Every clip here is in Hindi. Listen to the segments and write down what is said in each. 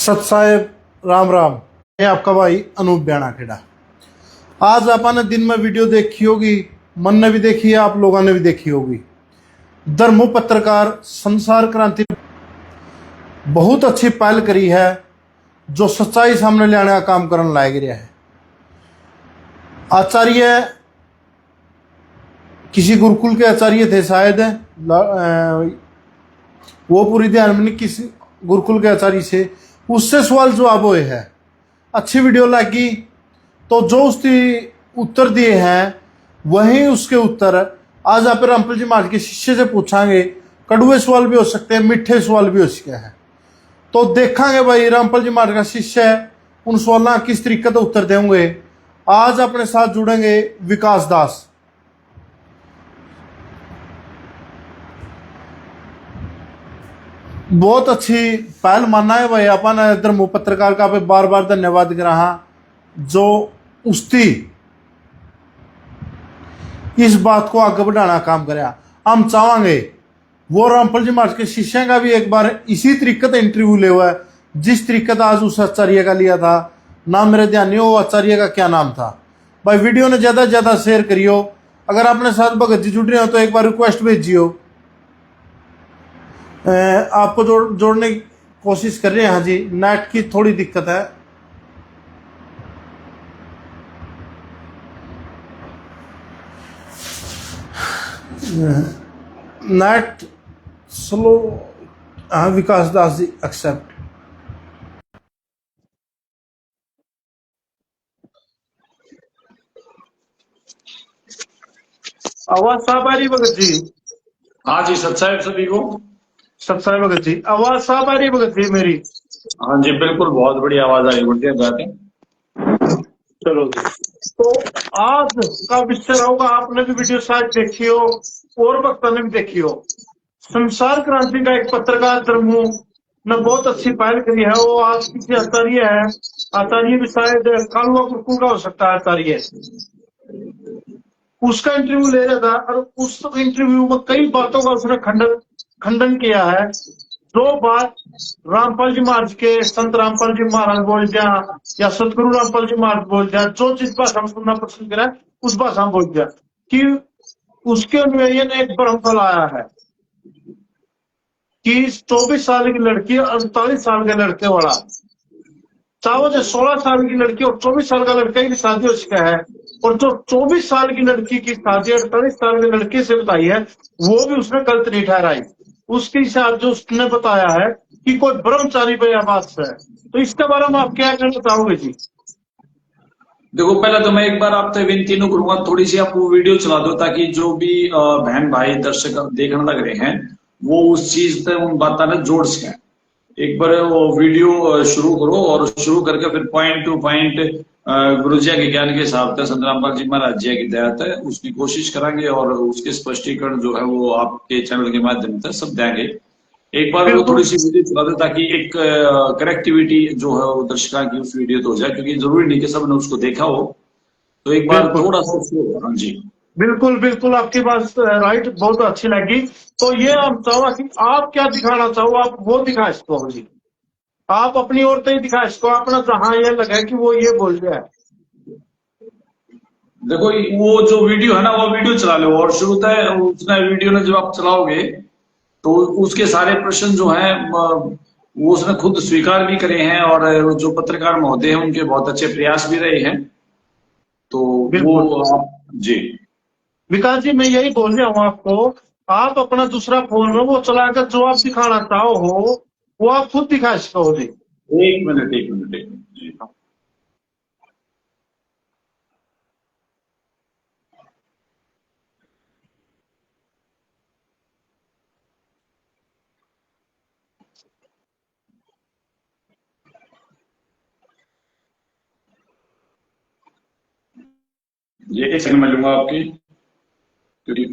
सत साहेब राम राम। ये आपका भाई अनूप ब्याणा खेड़ा। आज आपने दिन में वीडियो देखी होगी, मन ने भी देखी है, आप लोगों ने भी देखी होगी। धर्मो पत्रकार संसार क्रांति बहुत अच्छी पहल करी है, जो सच्चाई सामने लाने का काम करने लायक रहा है। आचार्य किसी गुरुकुल के आचार्य थे शायद, वो पूरी ध्यान में नहीं, किसी गुरुकुल के आचार्य से उससे सवाल जवाब हुए है। अच्छी वीडियो लगी तो जो उसकी उत्तर दिए हैं वही उसके उत्तर आज आप रामपाल जी महाराज के शिष्य से पूछांगे। कड़वे सवाल भी हो सकते हैं, मीठे सवाल भी हो सकते हैं। तो देखांगे भाई रामपाल जी महाराज का शिष्य है, उन सवालों किस तरीके से उत्तर देंगे। आज अपने साथ जुड़ेंगे विकास दास। बहुत अच्छी पहल मानना है भाई अपन धर्मो पत्रकार का पे बार बार धन्यवाद कर रहा, जो उसकी इस बात को आगे बढ़ाना काम कराया। हम चाहेंगे वो रामपाल जी महाराज के शिष्य का भी एक बार इसी तरीके से इंटरव्यू ले हुआ है, जिस तरीके से आज उस आचार्य का लिया था। नाम मेरे ध्यान नहीं, वो आचार्य का क्या नाम था भाई। वीडियो ने ज्यादा से ज्यादा शेयर करियो। अगर अपने साथ भगत जी जुड़ रहे हो तो एक बार रिक्वेस्ट भेजियो। आपको जोड़ने की कोशिश कर रहे हैं। हाँ जी, नेट की थोड़ी दिक्कत है। Net slow. हाँ विकास दास जी एक्सेप्ट। आवाज साफ आ रही भगत जी? हाँ जी, सत साहेब सभी को। सत साहेब भगत जी, आवाज साफ आ रही भगत जी मेरी? हाँ जी बिल्कुल, बहुत बढ़िया आवाज आ रही, बढ़िया बात है। चलो जी। तो आज का विषय होगा, आपने भी वीडियो शायद देखी हो और वक्ता ने भी देखी हो। संसार क्रांति का एक पत्रकार धर्मू ने बहुत अच्छी पहल करी है। वो आज किसी आचार्य है, आचार्य भी शायद कालुआ गुरुकुल का हो सकता है आचार्य, उसका इंटरव्यू ले रहा था। और उस इंटरव्यू में कई बातों का उसने खंडन किया है। जो बात रामपाल जी महाराज के, संत रामपाल जी महाराज बोल दिया या सतगुरु रामपाल जी महाराज बोल दिया, जो जिस भाषा में सुनना पसंद करा उस भाषा में बोल दिया कि उसके अनुयायी ने एक भ्रम फैलाया है कि 24 साल की लड़की और 48 साल के लड़के वाला, चाहे जो 16 साल की लड़की और 24 साल का लड़का की शादी हो चुका है, और जो 24 साल की लड़की की शादी 48 साल के लड़के से बताई है वो भी उसने गलत नहीं ठहराई। उसके हिसाब जो उसने बताया है कि कोई ब्रह्मचारी पे बात है। तो इसके बारे में आप क्या कहना चाहोगे जी? देखो, पहले तो मैं एक बार आपसे विनती नु करूंगा, थोड़ी सी आप वो वीडियो चला दो ताकि जो भी बहन भाई दर्शक देखने लग रहे हैं वो उस चीज से उन बातों ने जोड़ सकें। एक बार वो वीडियो शुरू करो और शुरू करके फिर पॉइंट टू पॉइंट गुरु जी के ज्ञान के हिसाब से संत रामपाल जी महाराज जी की दया है उसकी कोशिश करेंगे और उसके स्पष्टीकरण जो है वो आपके चैनल के माध्यम से सब देंगे। एक बार वो थोड़ी सी वीडियो चला दे ताकि एक कनेक्टिविटी जो है वो दर्शकों की उस वीडियो तो हो जाए, क्योंकि जरूरी नहीं कि सबने उसको देखा हो। तो एक बार थोड़ा सा। हाँ जी बिल्कुल बिल्कुल, आपकी बात राइट, बहुत अच्छी लगी। तो ये हम चाहो कि आप क्या दिखाना चाहो, आप वो दिखा इसको जी। आप अपनी ओर से ही दिखा इसको, अपना जहां ये लगा कि वो ये बोल रहा है। देखो, वो जो वीडियो है ना वो वीडियो चला लो और शुरू तय उसने वीडियो ने जब आप चलाओगे तो उसके सारे प्रश्न जो हैं वो उसने खुद स्वीकार भी करे हैं और जो पत्रकार महोदय हैं उनके बहुत अच्छे प्रयास भी रहे हैं। तो वो जी विकास जी, मैं यही बोल रहा हूँ आपको, आप अपना दूसरा फोन में वो चलाकर जो आप दिखाना चाहो हो वो आप खुद दिखा सको जी। एक मिनट एक मिनट एक मिनट जी। ये एक सेकंड में लूंगा आपकी, क्योंकि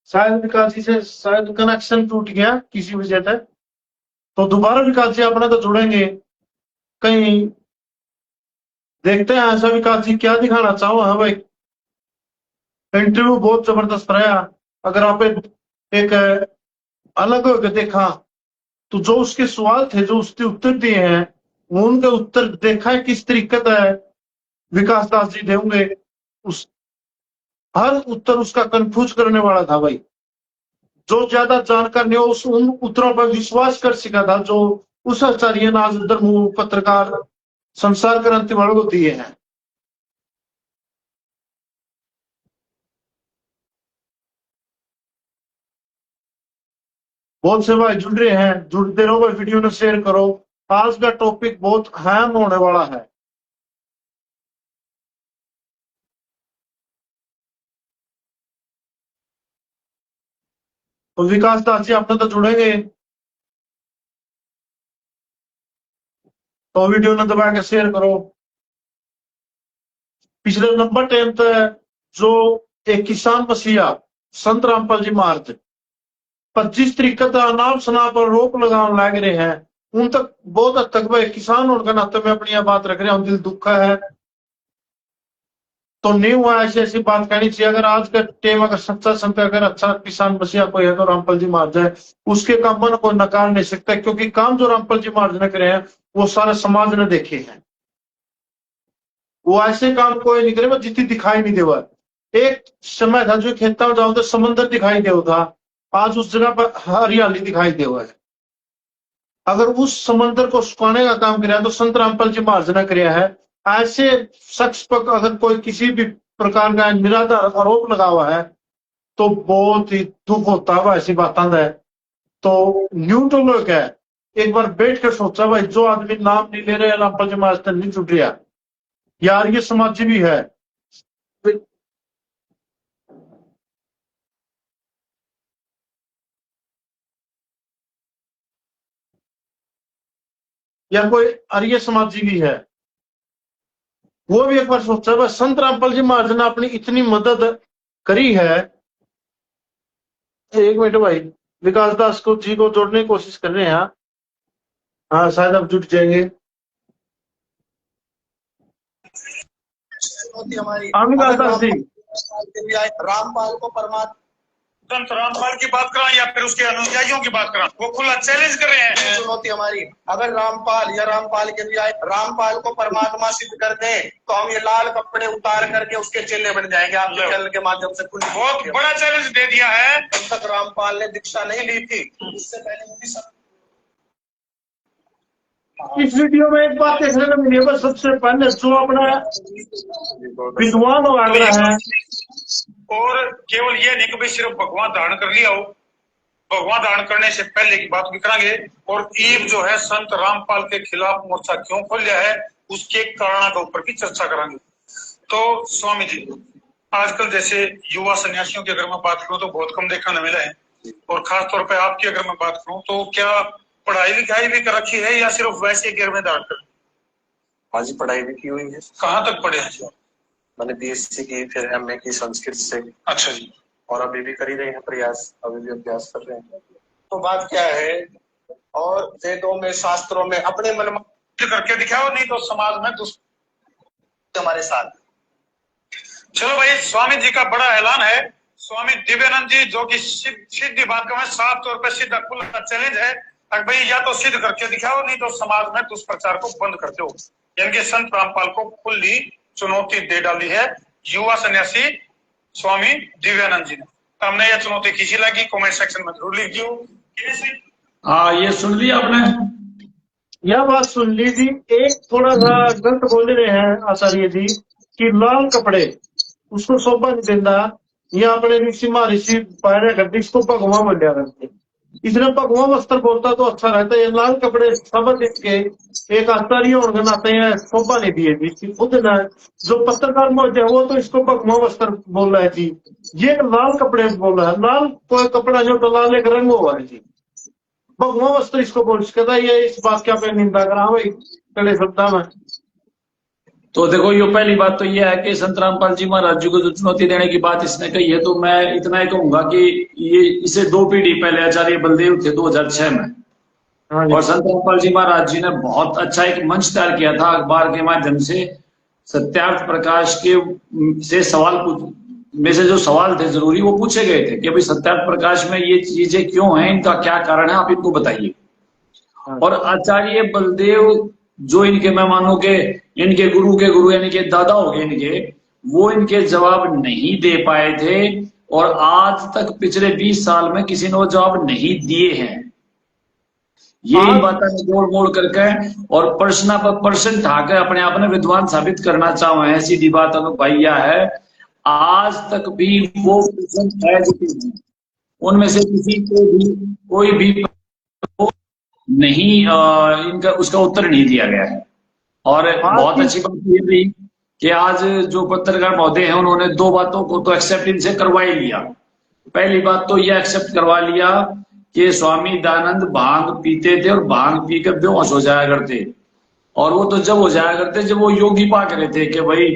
शायद विकास जी से शायद कनेक्शन टूट गया किसी वजह से। तो दोबारा विकास जी अपना तो जुड़ेंगे कहीं देखते हैं ऐसा विकास जी क्या दिखाना चाहो। हाँ भाई, इंटरव्यू बहुत जबरदस्त रहा। अगर आप एक अलग होकर देखा तो जो उसके सवाल थे, जो उसके उत्तर दिए हैं, वो उनके उत्तर देखा है किस तरीके का है विकास दास जी देंगे। उस हर उत्तर उसका कंफ्यूज करने वाला था भाई। जो ज्यादा जानकार ने उस उन उत्तरों पर विश्वास कर सका था, जो उस आचार्य नाज धर्म पत्रकार संसार क्रांति वालों को दिए हैं। बहुत से भाई जुड़ रहे हैं, जुड़ते रहो भाई, वीडियो ने शेयर करो। आज का टॉपिक बहुत अहम होने वाला है। तो विकास दास जी अपने तो जुड़ेंगे, तो वीडियो ने दबा के शेयर करो। पिछले नंबर टाइम तक जो एक किसान मसीहा संत रामपाल जी महाराज 25 तरीके का अनाप शनाप पर रोक लगाने लग रहे हैं, उन तक बहुत हद तक भाई किसान होने के नाते में अपनी यह बात रख रहा हूं, दिल दुखा है। तो नहीं हुआ ऐसी ऐसी बात कहनी चाहिए। अगर आज का टेम अगर सच्चा संत अगर अच्छा किसान मसीहा कोई है तो रामपाल जी महाराज है। उसके काम को नकार नहीं सकता, क्योंकि काम जो रामपाल जी महाराज ने करे हैं वो सारे समाज ने देखे हैं। वो ऐसे काम कोई नहीं करे जितनी दिखाई नहीं देवा। एक समय था जो खेता में जाओ तो समंदर दिखाई देव था, आज उस जगह पर हरियाली दिखाई देव है। अगर उस समंदर को सुखाने का काम किया तो संत रामपाल जी महाराज ने किया है। ऐसे शख्स पर अगर कोई किसी भी प्रकार का निराधार आरोप लगा हुआ है तो बहुत ही दुख होता है ऐसी बातों का। तो न्यूट्रल लोग है, एक बार बैठ कर सोचा भाई, जो आदमी नाम नहीं ले रहे रामपाल जी महाराज नहीं छुट रहा यार, ये समाजी भी है। या कोई आर्य समाजी भी है, वो भी एक बार सोचा भाई संत रामपाल जी महाराज ने अपनी इतनी मदद करी है। एक मिनट भाई, विकास दास को जी को जोड़ने की कोशिश कर रहे हैं। हाँ शायद अब जुट जाएंगे। हाँ विकास दास जी, रामपाल को परमात्मा संत रामपाल की बात करा या फिर उसके अनुयायियों की बात करा, वो खुला चैलेंज कर रहे हैं। चुनौती हमारी, अगर रामपाल या रामपाल के अनुयायी रामपाल को परमात्मा सिद्ध कर दे तो हम ये लाल कपड़े उतार करके उसके चेले बन जाएंगे आपके चैनल के माध्यम से। बहुत बड़ा चैलेंज दे दिया है। जब तक रामपाल ने दीक्षा नहीं ली थी उससे पहले वो भी इस वीडियो में एक बात देखने को मिली है, सबसे पहले जो अपना विद्वान हो रहा है, और केवल ये नहीं कि भाई सिर्फ भगवान धारण कर लिया हो, भगवान धारण करने से पहले की बात भी करेंगे। और ईब जो है संत रामपाल के खिलाफ मोर्चा क्यों खोला है उसके कारण के ऊपर भी चर्चा करेंगे। तो स्वामी जी, आजकल जैसे युवा सन्यासियों की अगर मैं बात करूं तो बहुत कम देखने मिला है, और खासतौर पर आपकी अगर मैं बात करूं तो क्या पढ़ाई लिखाई भी कर रखी है या सिर्फ वैसे गिर में धारण कर? हाँ जी, पढ़ाई भी की हुई है। कहाँ तक पढ़े हैं? मैंने बीएससी की, फिर एमए की संस्कृत से। अच्छा जी। और अभी भी कर ही रहे हैं प्रयास, अभी भी अभ्यास कर रहे हैं। तो बात क्या है, और वेदों में शास्त्रों में अपने मन करके दिखाओ, नहीं तो समाज में हमारे साथ। चलो भाई, स्वामी जी का बड़ा ऐलान है। स्वामी दिव्यानंद जी जो कि सीधी बात का साफ तौर पर सीधा खुला चैलेंज है, भाई या तो सिद्ध करके दिखाओ नहीं तो समाज में दुष्प्रचार को बंद कर दो। यानी कि संत रामपाल को खुली चुनौती दे डाली है युवा सन्यासी स्वामी दिव्यानंद जी ने। तो हमने यह चुनौती किसी लगी कमेंट सेक्शन में जरूर लिख दो। हाँ, ये सुन लिया आपने, यह बात सुन लीजिए। एक थोड़ा सा गलत बोल रहे हैं आचार्य जी कि लाल कपड़े उसको शोभा नहीं देता, या अपने ऋषि महर्षि पहने करते, इसको भगवान बन करते। इसने भगवान वस्त्र बोलता तो अच्छा रहता है। ये लाल कपड़े सब के एक आचार्य होने के नाते शोभा नहीं दिए जी। खुद ना जो पत्रकार मौजूद है वो तो इसको भगवान वस्त्र बोल रहा है जी, ये लाल कपड़े बोल रहा है। लाल कोई कपड़ा जो तो लाल एक रंग हुआ है जी, भगवान वस्त्र इसको बोल सकता है। ये इस बात क्या पे निंदा करा भाई कड़े शब्दा में। तो देखो ये पहली बात तो ये है कि संत रामपाल जी महाराज जी को जो चुनौती देने की बात इसने कही है, तो मैं इतना ही कहूंगा कि ये इसे 2 पीढ़ी पहले आचार्य बलदेव थे 2006 में, और संत रामपाल जी महाराज जी ने बहुत अच्छा एक मंच तैयार किया था अखबार के माध्यम से, सत्यार्थ प्रकाश के से सवाल में से जो सवाल थे जरूरी वो पूछे गए थे कि भाई सत्यार्थ प्रकाश में ये चीजें क्यों हैं, इनका क्या कारण है, आप इनको बताइए। और आचार्य बलदेव जो इनके मैं मानो के इनके गुरु के गुरु यानी कि दादा हो गए इनके, वो इनके जवाब नहीं दे पाए थे और आज तक पिछले 20 साल में किसी ने वो जवाब नहीं दिए हैं। ये इन बातों में मोड़ मोड़ करके और पर्सन पर पर्सन ठाकर अपने आप में विद्वान साबित करना चाहो है, सीधी बात अनुपाइया है। आज तक भी वो पर्सन है जो उनमें से किसी को भी कोई भी नहीं इनका उसका उत्तर नहीं दिया गया है। और बहुत अच्छी बात ये भी कि आज जो पत्रकार महोदय हैं उन्होंने दो बातों को तो एक्सेप्ट इनसे करवा ही लिया। पहली बात तो ये एक्सेप्ट करवा लिया कि स्वामी दयानंद भांग पीते थे और भांग पीकर बेहोश हो जाया करते, और वो तो जब हो जाया करते जब वो योगी पा करे थे कि भाई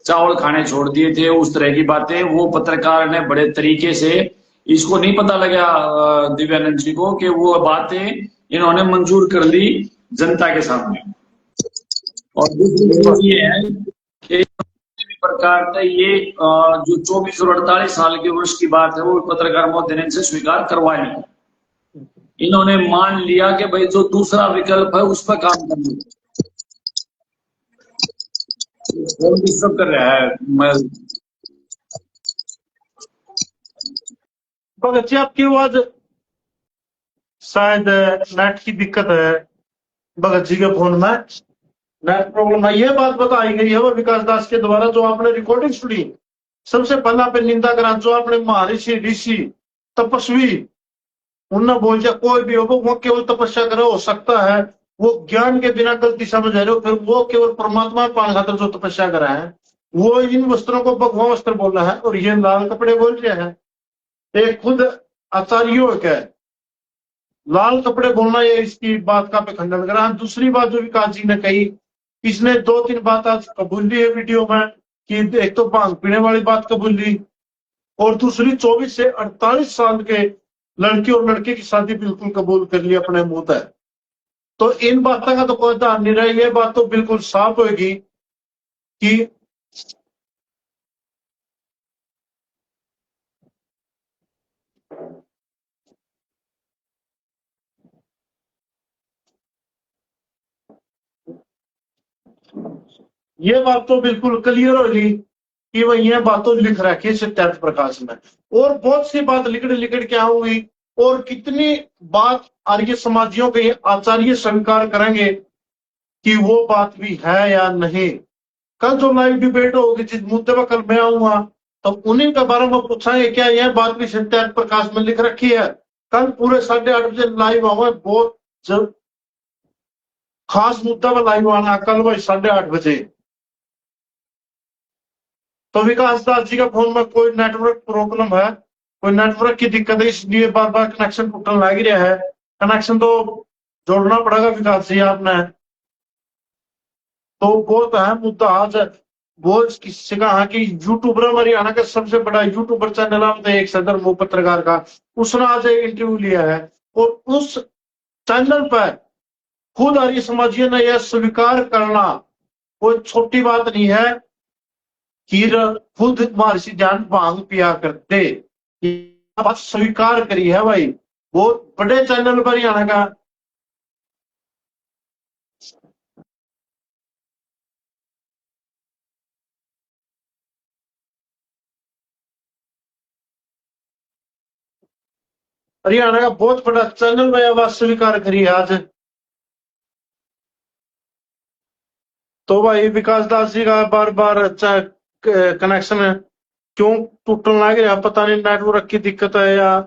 चावल खाने छोड़ दिए थे, उस तरह की बातें। वो पत्रकार ने बड़े तरीके से, इसको नहीं पता लगा दिव्यानंद जी को कि वो बातें इन्होंने मंजूर कर ली जनता के सामने। और दूसरी बात ये है कि प्रकार का ये जो 24 और 48 साल के वर्ष की बात है वो पत्रकार महोदय ने इनसे स्वीकार करवा ली। इन्होंने मान लिया कि भाई जो दूसरा विकल्प है उस पर काम करना। कौन डिस्टर्ब कर रहा है? मैं भगत जी आपकी आवाज शायद नेट की दिक्कत है, भगत जी के फोन में नेट प्रॉब्लम है। ये बात बताई गई है वो विकास दास के द्वारा जो आपने रिकॉर्डिंग सुनी। सबसे पहला पे निंदा करा जो आपने महर्षि ऋषि तपस्वी उनने बोल दिया कोई भी हो वो केवल तपस्या करे हो सकता है, वो ज्ञान के बिना गलती समझ रहे हो, फिर वो केवल परमात्मा पाने खातर जो तपस्या करा है वो इन वस्त्रों को भगवान वस्त्र बोला है और ये लाल कपड़े बोल रहे हैं। एक खुद आचार्यों के लाल कपड़े बोलना ये इसकी बात का पे खंडन करा। दूसरी बात जो विकास जी ने कही, इसने 2-3 बात आज कबूल ली है वीडियो में कि एक तो भांग पीने वाली बात कबूल ली और दूसरी 24 से 48 साल के लड़की और लड़के की शादी बिल्कुल कबूल कर ली अपने मुंह तक। तो इन बातों का तो कोई ध्यान नहीं रहा। ये बात तो बिल्कुल साफ होगी कि ये बात तो बिल्कुल क्लियर होगी कि वह यह बातों लिख रखी है सत्यार्थ प्रकाश में। और बहुत सी बात लिखड़ क्या हुई और कितनी बात आर्य समाजियों के आचार्य स्वीकार करेंगे कि वो बात भी है या नहीं। कल जो लाइव डिबेट होगी जिस मुद्दे पर कल मैं आऊंगा तो उन्हीं के बारे में पूछाएंगे क्या यह बात भी सत्यार्थ प्रकाश में लिख रखी है। कल पूरे 8:30 बजे लाइव आऊंगा, बहुत जब खास मुद्दा पर लाइव आना कल वही 8:30 बजे। तो विकास दास जी का फोन में कोई नेटवर्क प्रॉब्लम है, कोई नेटवर्क की दिक्कत है, इसलिए बार बार कनेक्शन टूटने लग रहा है। कनेक्शन तो जोड़ना पड़ेगा विकास जी आपने। तो बहुत अहम मुद्दा आज वो किससे कहा कि यूट्यूबर हरियाणा का सबसे बड़ा यूट्यूबर चैनल है एक सदर वो पत्रकार का, उसने आज एक इंटरव्यू लिया है और उस चैनल पर खुद आर्य समाजियों ने यह स्वीकार करना कोई छोटी बात नहीं है कि खुद महर्षि ध्यान भांग पिया करते, बात स्वीकार करी है भाई बहुत बड़े चैनल पर हरियाणा का। हरियाणा का बहुत बड़ा चैनल में बात स्वीकार करी है आज। तो भाई विकास दास जी का बार बार अच्छा कनेक्शन है क्यों टूटने लग रहा पता नहीं, नेटवर्क की दिक्कत है या।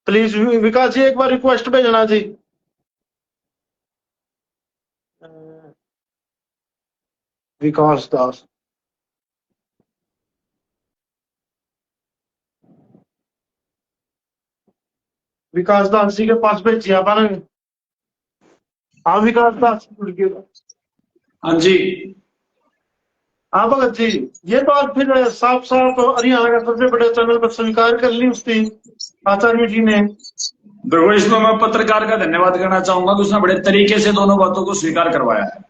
प्लीज विकास जी एक बार रिक्वेस्ट भेजना जी। विकास दास विकास दास जी के पास भेजिए आप। हाँ विकास दास जुड़ गया। हाँ जी, हाँ भगत जी ये तो आप फिर साफ साफ हरियाणा का सबसे बड़े चैनल पर स्वीकार कर ली उसकी आचार्य जी ने। देखो इसमें मैं पत्रकार का धन्यवाद करना चाहूंगा कि उसने बड़े तरीके से दोनों बातों को स्वीकार करवाया है।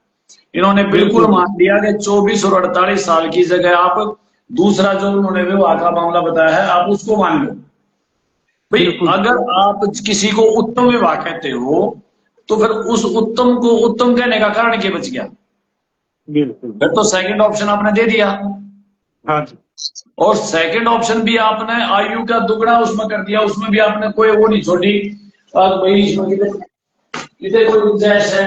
इन्होंने बिल्कुल मान लिया कि 24 और 48 साल की जगह आप दूसरा जो उन्होंने विवाह का मामला बताया है आप उसको मान लो। भाई अगर आप किसी को उत्तम विवाह कहते हो तो फिर उस उत्तम को उत्तम कहने का कारण क्या बच गया? बिल्कुल। फिर तो सेकंड ऑप्शन आपने दे दिया। हाँ जी। और सेकंड ऑप्शन भी आपने आयु का दुगना उसमें कर दिया, उसमें भी आपने कोई वो नहीं छोड़ी भाई इसमें कितने कोई गुंजाइश है।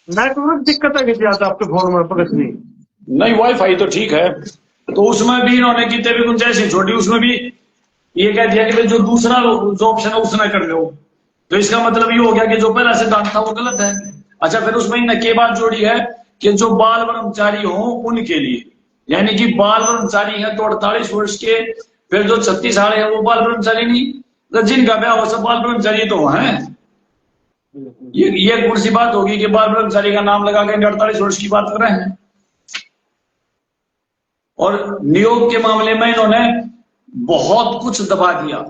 नेटवर्क दिक्कत है कि ज्यादा आपके फोन में भगत जी? नहीं वाईफाई तो ठीक है, तो उसमें भी इन्होंने कितने भी गुंजाइश नहीं छोड़ी, उसमें भी ये कह दिया कि भाई जो दूसरा जो ऑप्शन है उसने कर लो। तो इसका मतलब ये हो गया कि जो पहला सिद्धांत था वो गलत है। अच्छा फिर उसमें नके बात जोड़ी है कि जो बाल ब्रह्मचारी हो उनके लिए, यानी कि बाल ब्रह्मचारी है तो 48 वर्ष के, फिर जो 36 साल है वो बाल ब्रह्मचारी नहीं, तो जिनका ब्याह हो सब बाल ब्रह्मचारी तो है। ये कौन सी बात होगी कि बाल ब्रह्मचारी का नाम लगा के 48 वर्ष की बात कर रहे हैं। और नियोग के मामले में इन्होंने बहुत कुछ दबा दिया,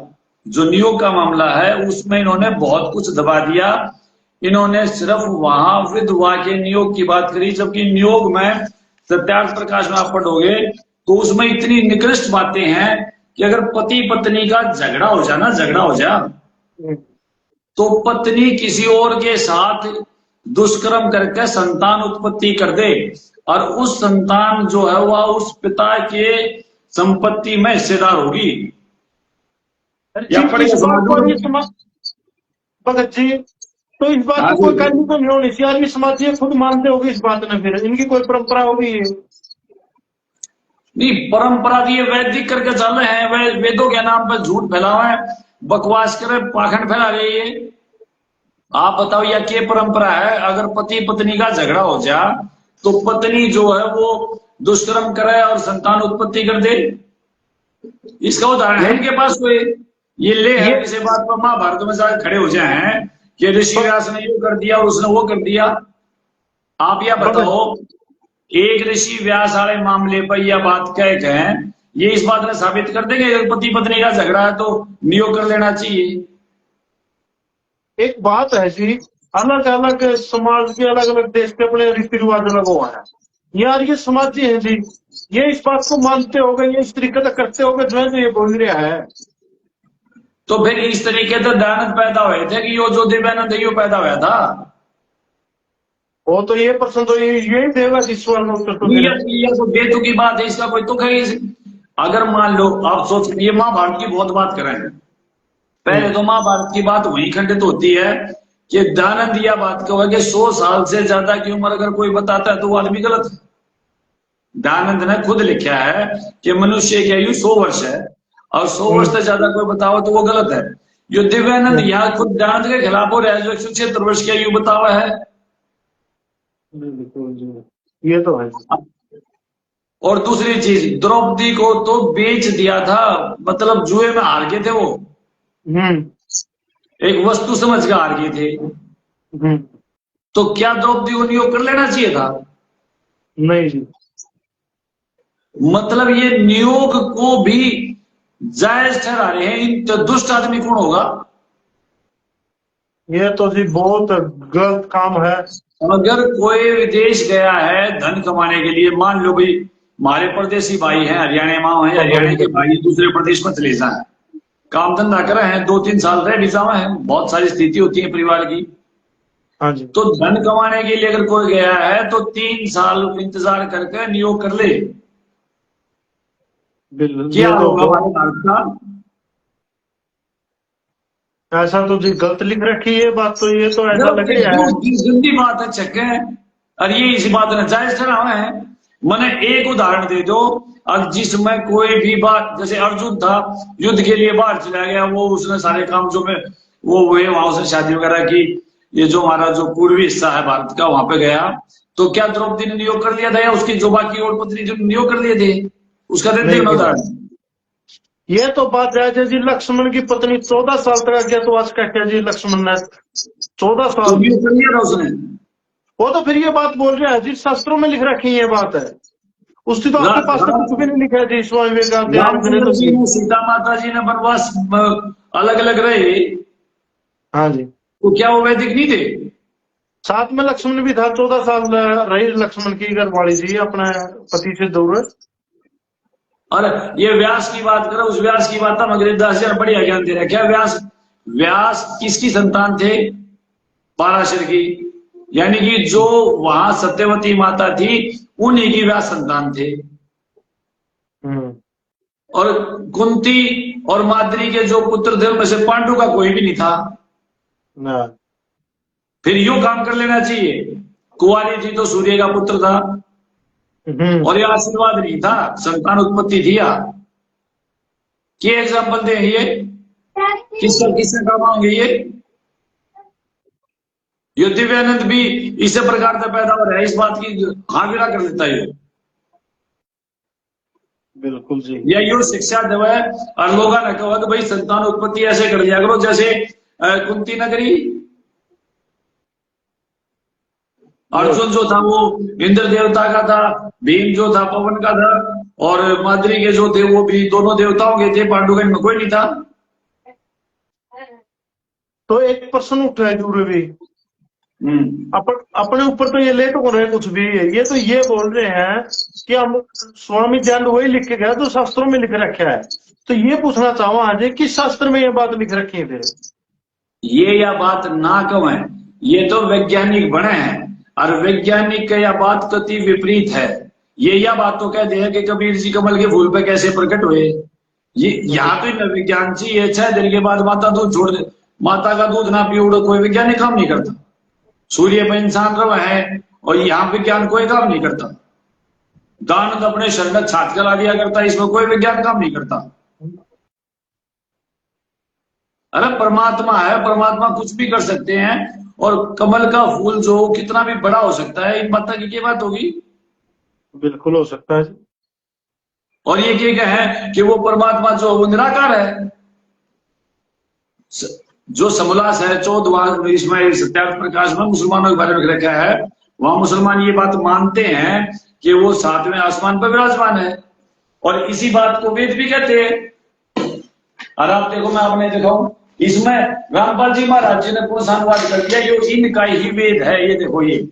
जो नियोग का मामला है उसमें इन्होंने बहुत कुछ दबा दिया। इन्होंने सिर्फ वहां विधवा के नियोग की बात करी, जबकि नियोग में सत्यार्थ प्रकाश में आप पढ़ोगे तो उसमें इतनी निकृष्ट बातें हैं कि अगर पति पत्नी का झगड़ा हो जाए तो पत्नी किसी और के साथ दुष्कर्म करके संतान उत्पत्ति कर दे और उस संतान जो है वह उस पिता के संपत्ति में हिस्सेदार होगी। भगत जी तो इस बात को कोई करनी तो नहीं होनी चाहिए, आदमी समाज ये खुद मानते होगी इस बात में, फिर इनकी कोई परंपरा होगी? नहीं परंपरा की वैदिक करके चल रहे हैं, वेदों के नाम पर झूठ फैलावा है, बकवास करे, पाखंड फैला रही है। आप बताओ यह क्या परंपरा है? अगर पति पत्नी का झगड़ा हो जाए तो पत्नी जो है वो दुष्कर्म करे और संतान उत्पत्ति कर दे। इसका उदाहरण है इनके पास कोई? ये ले है किसी बात पर महाभारत में जाकर खड़े हो जाए हैं कि ऋषि व्यास ने ये कर दिया और उसने वो कर दिया। आप यह बताओ एक ऋषि व्यास वाले मामले पर यह बात कह गए, ये इस बात में साबित कर देंगे अगर पति पत्नी का झगड़ा है तो नियोग कर लेना चाहिए। एक बात है जी, अलग अलग समाज के अलग अलग देश के अपने रीति रिवाज अलग हुआ है यार। ये समाज जी है जी, ये इस बात को मानते हो गए, ये इस तरीके से करते हो गए जो ये बोल रहा है। तो फिर इस तरीके से दयानंद पैदा हुए थे कि यो जो दिव्यानंद है यो पैदा हुआ था? वो तो ये प्रश्न तो यही देगा जिस सवाल में उत्तर तो ये तो बेतु की बात है, इसका कोई तुक है? अगर मान लो आप सोच, ये महाभारत की बहुत बात कर रहे हैं, पहले तो महाभारत की बात वही खंडित होती है कि दयानंद यह बात कहोगे कि 100 साल से ज्यादा की उम्र अगर कोई बताता है तो वो आदमी गलत है। दयानंद ने खुद लिखा है कि मनुष्य की आयु 100 वर्ष है और 100 वर्ष से ज्यादा कोई बताओ तो वो गलत है। जो दिव्यानंद यहाँ खुद दयानंद के खिलाफ हो रहा है जो 176 वर्ष की आयु बतावा है। ये तो है। और दूसरी चीज, द्रौपदी को तो बेच दिया था, मतलब जुए में हार गए थे वो, एक वस्तु समझ के हार गए थे। तो क्या द्रौपदी को नियोग कर लेना चाहिए था? नहीं जी। मतलब ये नियोग को भी जायज ठहरा रहे हैं, तो दुष्ट आदमी कौन होगा? ये तो जी बहुत गलत काम है। अगर कोई विदेश गया है धन कमाने के लिए, मान लो भाई हमारे परदेसी भाई हैं, हरियाणा में है, हरियाणा के भाई दूसरे प्रदेश में चले जाए, काम धंधा कर रहे हैं, 2-3 साल रह भी जावा है, बहुत सारी स्थिति होती है परिवार की। हाँ जी। तो धन कमाने के लिए अगर कोई गया है तो 3 साल इंतजार करके नियोग कर ले। क्या होगा हमारे भारत का? ऐसा तो जी गलत लिख रखी है बात, तो ये तो ऐसा लग रहा है गंदी बात है चक्के, और ये इसी बात में जायज ठहरा है। मैंने एक उदाहरण दे दो, अब जिसमें कोई भी बात, जैसे अर्जुन था युद्ध के लिए बाहर चला गया, वो उसने सारे काम जो में वो हुए वहां उसने शादी वगैरह की, ये जो हमारा जो पूर्वी हिस्सा है भारत का वहां पे गया, तो क्या द्रौपदी ने नियोग कर लिया था या उसकी जो बाकी और पत्नी जो नियोग कर लिए थे? उसका देते हैं उदाहरण। ये तो बात है जी, लक्ष्मण की पत्नी 14 साल तक गया तो आज क्या जी लक्ष्मण ने 14 साल तो नियोग कर लिया था उसने। वो तो फिर ये बात बोल रहा है जी, शास्त्रों में लिख रखी ये बात है, उसकी तो आपके पास तो कुछ भी नहीं लिखा है जी। स्वामी विवेकानंद सीता माता जी ने वनवास अलग अलग रहे। हाँ जी। तो क्या वो वैदिक नहीं थे? साथ में लक्ष्मण भी था, 14 साल रही लक्ष्मण की घरवाली जी अपने पति से दूर। और ये व्यास की बात करो, उस व्यास की बात हम अगले 10,000 बढ़िया ज्ञान दे रहे हैं। क्या व्यास, व्यास किसकी संतान थे? पाराशर की। यानी कि जो वहां सत्यवती माता थी उन्हीं की व्यास संतान थे। और कुंती और माद्री के जो पुत्र थे उनमें से पांडु का कोई भी नहीं था ना। फिर यूं काम कर लेना चाहिए, कुंवारी थी तो सूर्य का पुत्र था और ये आशीर्वाद नहीं था, संतान उत्पत्ति थी। क्या एग्जाम्पल दें ये? किससे काम आएंगे ये दिव्यानंद भी इसी प्रकार से पैदा हो रहा है, इस बात की हाजिरा कर लेता है। बिल्कुल जी। या यो शिक्षा देव है और लोग ने कहा कि भाई संतान उत्पत्ति ऐसे कर दिया करो जैसे कुंती नगरी। अर्जुन जो था वो इंद्र देवता का था, भीम जो था पवन का था, और माद्री के जो थे वो भी दोनों देवताओं के थे, पांडु का इनमें कोई नहीं था। तो एक प्रश्न उठ रहा है गुरु भी, अपने ऊपर तो ये लेट हो रहे हैं कुछ भी, ये तो ये बोल रहे हैं कि हम स्वामी दयानंद वही लिख के गया जो शास्त्रों में लिख रखा है। तो ये पूछना चाहूँ आज किस शास्त्र में ये बात लिख रखी है फिर? ये या बात ना कहें, ये तो वैज्ञानिक बने हैं और वैज्ञानिक का यह बात कति विपरीत है। ये या बात तो कहते हैं कि कबीर जी कमल के फूल पे कैसे प्रकट हुए। ये यहाँ तो विज्ञान चाहिए, 6 दिन के बाद माता दूध छोड़ दे, माता का दूध ना पियो, कोई वैज्ञानिक काम नहीं करता। सूर्य पे इंसान रवा है और यहाँ विज्ञान कोई काम नहीं करता। दानंद अपने शरण छात चला दिया करता, इसमें कोई विज्ञान काम नहीं करता। अरे परमात्मा है, परमात्मा कुछ भी कर सकते हैं, और कमल का फूल जो कितना भी बड़ा हो सकता है, इन माता की क्या बात होगी? बिल्कुल हो सकता है। और ये क्या है कि वो परमात्मा जो वो निराकार है। जो समोल्लास है 14वां इसमें सत्यार्थ प्रकाश में मुसलमानों के बारे में लिखा है, वहां मुसलमान ये बात मानते हैं कि वो 7वें आसमान पर विराजमान है, और इसी बात को वेद भी कहते हैं। और आप देखो, मैं आपने दिखाऊं, इसमें रामपाल जी महाराज जी ने पुरुषानुवाद कर दिया, ये इनका ही वेद है। ये देखो, ये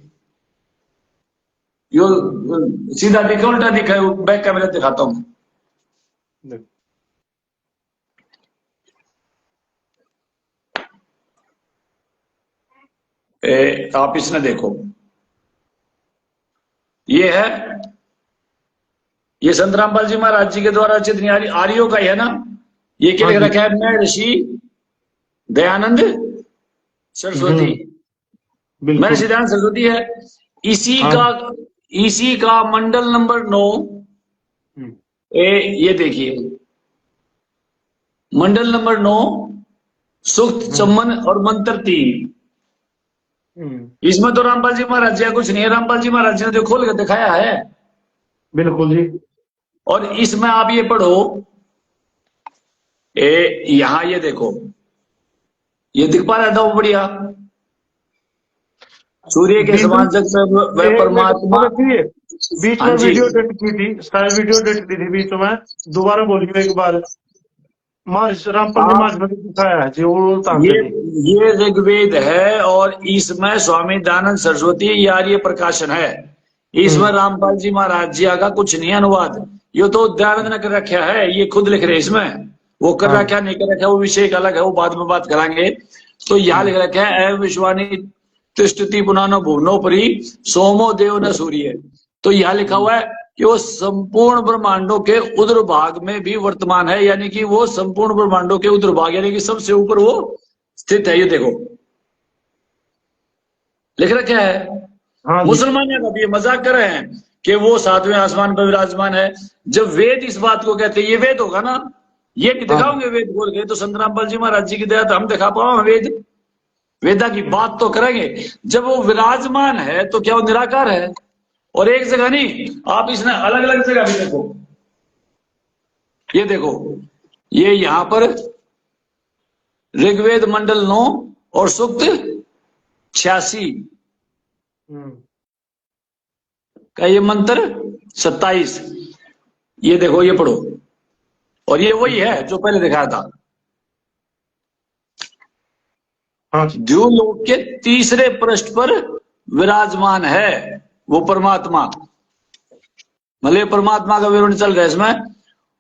सीधा दिखा उल्टा दिखा है, बैक कैमरा दिखाता हूं। आप इसमें देखो, ये है, ये संत रामपाल जी महाराज जी के द्वारा रचित आर्यों का ही है ना। ये क्या लिख रखा है? मैं ऋषि दयानंद सरस्वती, मैं ऋषि दयानंद सरस्वती है। इसी का मंडल नंबर 9, ये देखिए मंडल नंबर 9 सूक्त चम्मन और मंत्र 3। इसमें तो रामपाल जी महाराज जी कुछ नहीं है, रामपाल जी महाराज जी ने जो खोल के दिखाया है। बिल्कुल जी। और इसमें आप ये पढ़ो, यहां ये देखो, ये दिख पा रहा था वो बढ़िया, सूर्य के समान जग में वह परमात्मा। बीच में वीडियो डेट की थी, शायद वीडियो डेट की थी बीच में, दोबारा बोलिए एक बार। रामपाल जी दिखाया है जी, वो ये ऋग्वेद है और इसमें स्वामी दयानंद सरस्वती ये आर्य प्रकाशन है। इसमें रामपाल जी महाराज जी का कुछ नहीं अनुवाद, ये तो दयानंद ने कर रखा है, ये खुद लिख रहे हैं इसमें। वो कर रखा नहीं कर रखा वो विषय अलग है, वो बाद में बात करांगे। तो यहाँ लिख रखा है विश्वानी तिष्ठति पुनानो भुवनोपरि सोमो देव न सूर्य। तो यहाँ लिखा हुआ है कि वो संपूर्ण ब्रह्मांडों के उदर भाग में भी वर्तमान है, यानी कि वो संपूर्ण ब्रह्मांडों के उदर भाग यानी कि सबसे ऊपर वो स्थित है। ये देखो लिख रखा है। मुसलमान अभी मजाक कर रहे हैं कि वो 7वें आसमान पर विराजमान है, जब वेद इस बात को कहते हैं, ये वेद होगा ना, ये दिखाओगे वेद बोल के, तो संत रामपाल जी महाराज जी की दया तो हम दिखा पाओ, वेद वेदा की बात तो करेंगे। जब वो विराजमान है तो क्या वो निराकार है? और एक जगह नहीं, आप इसने अलग अलग जगह भी देखो, ये देखो, ये यहां पर ऋग्वेद मंडल 9 और सूक्त 86 का ये मंत्र 27, ये देखो, ये पढ़ो, और ये वही है जो पहले दिखाया था। हाँ जी। द्युलोक के तीसरे पृष्ठ पर विराजमान है वो परमात्मा। मतलब परमात्मा का विवरण चल रहा है इसमें।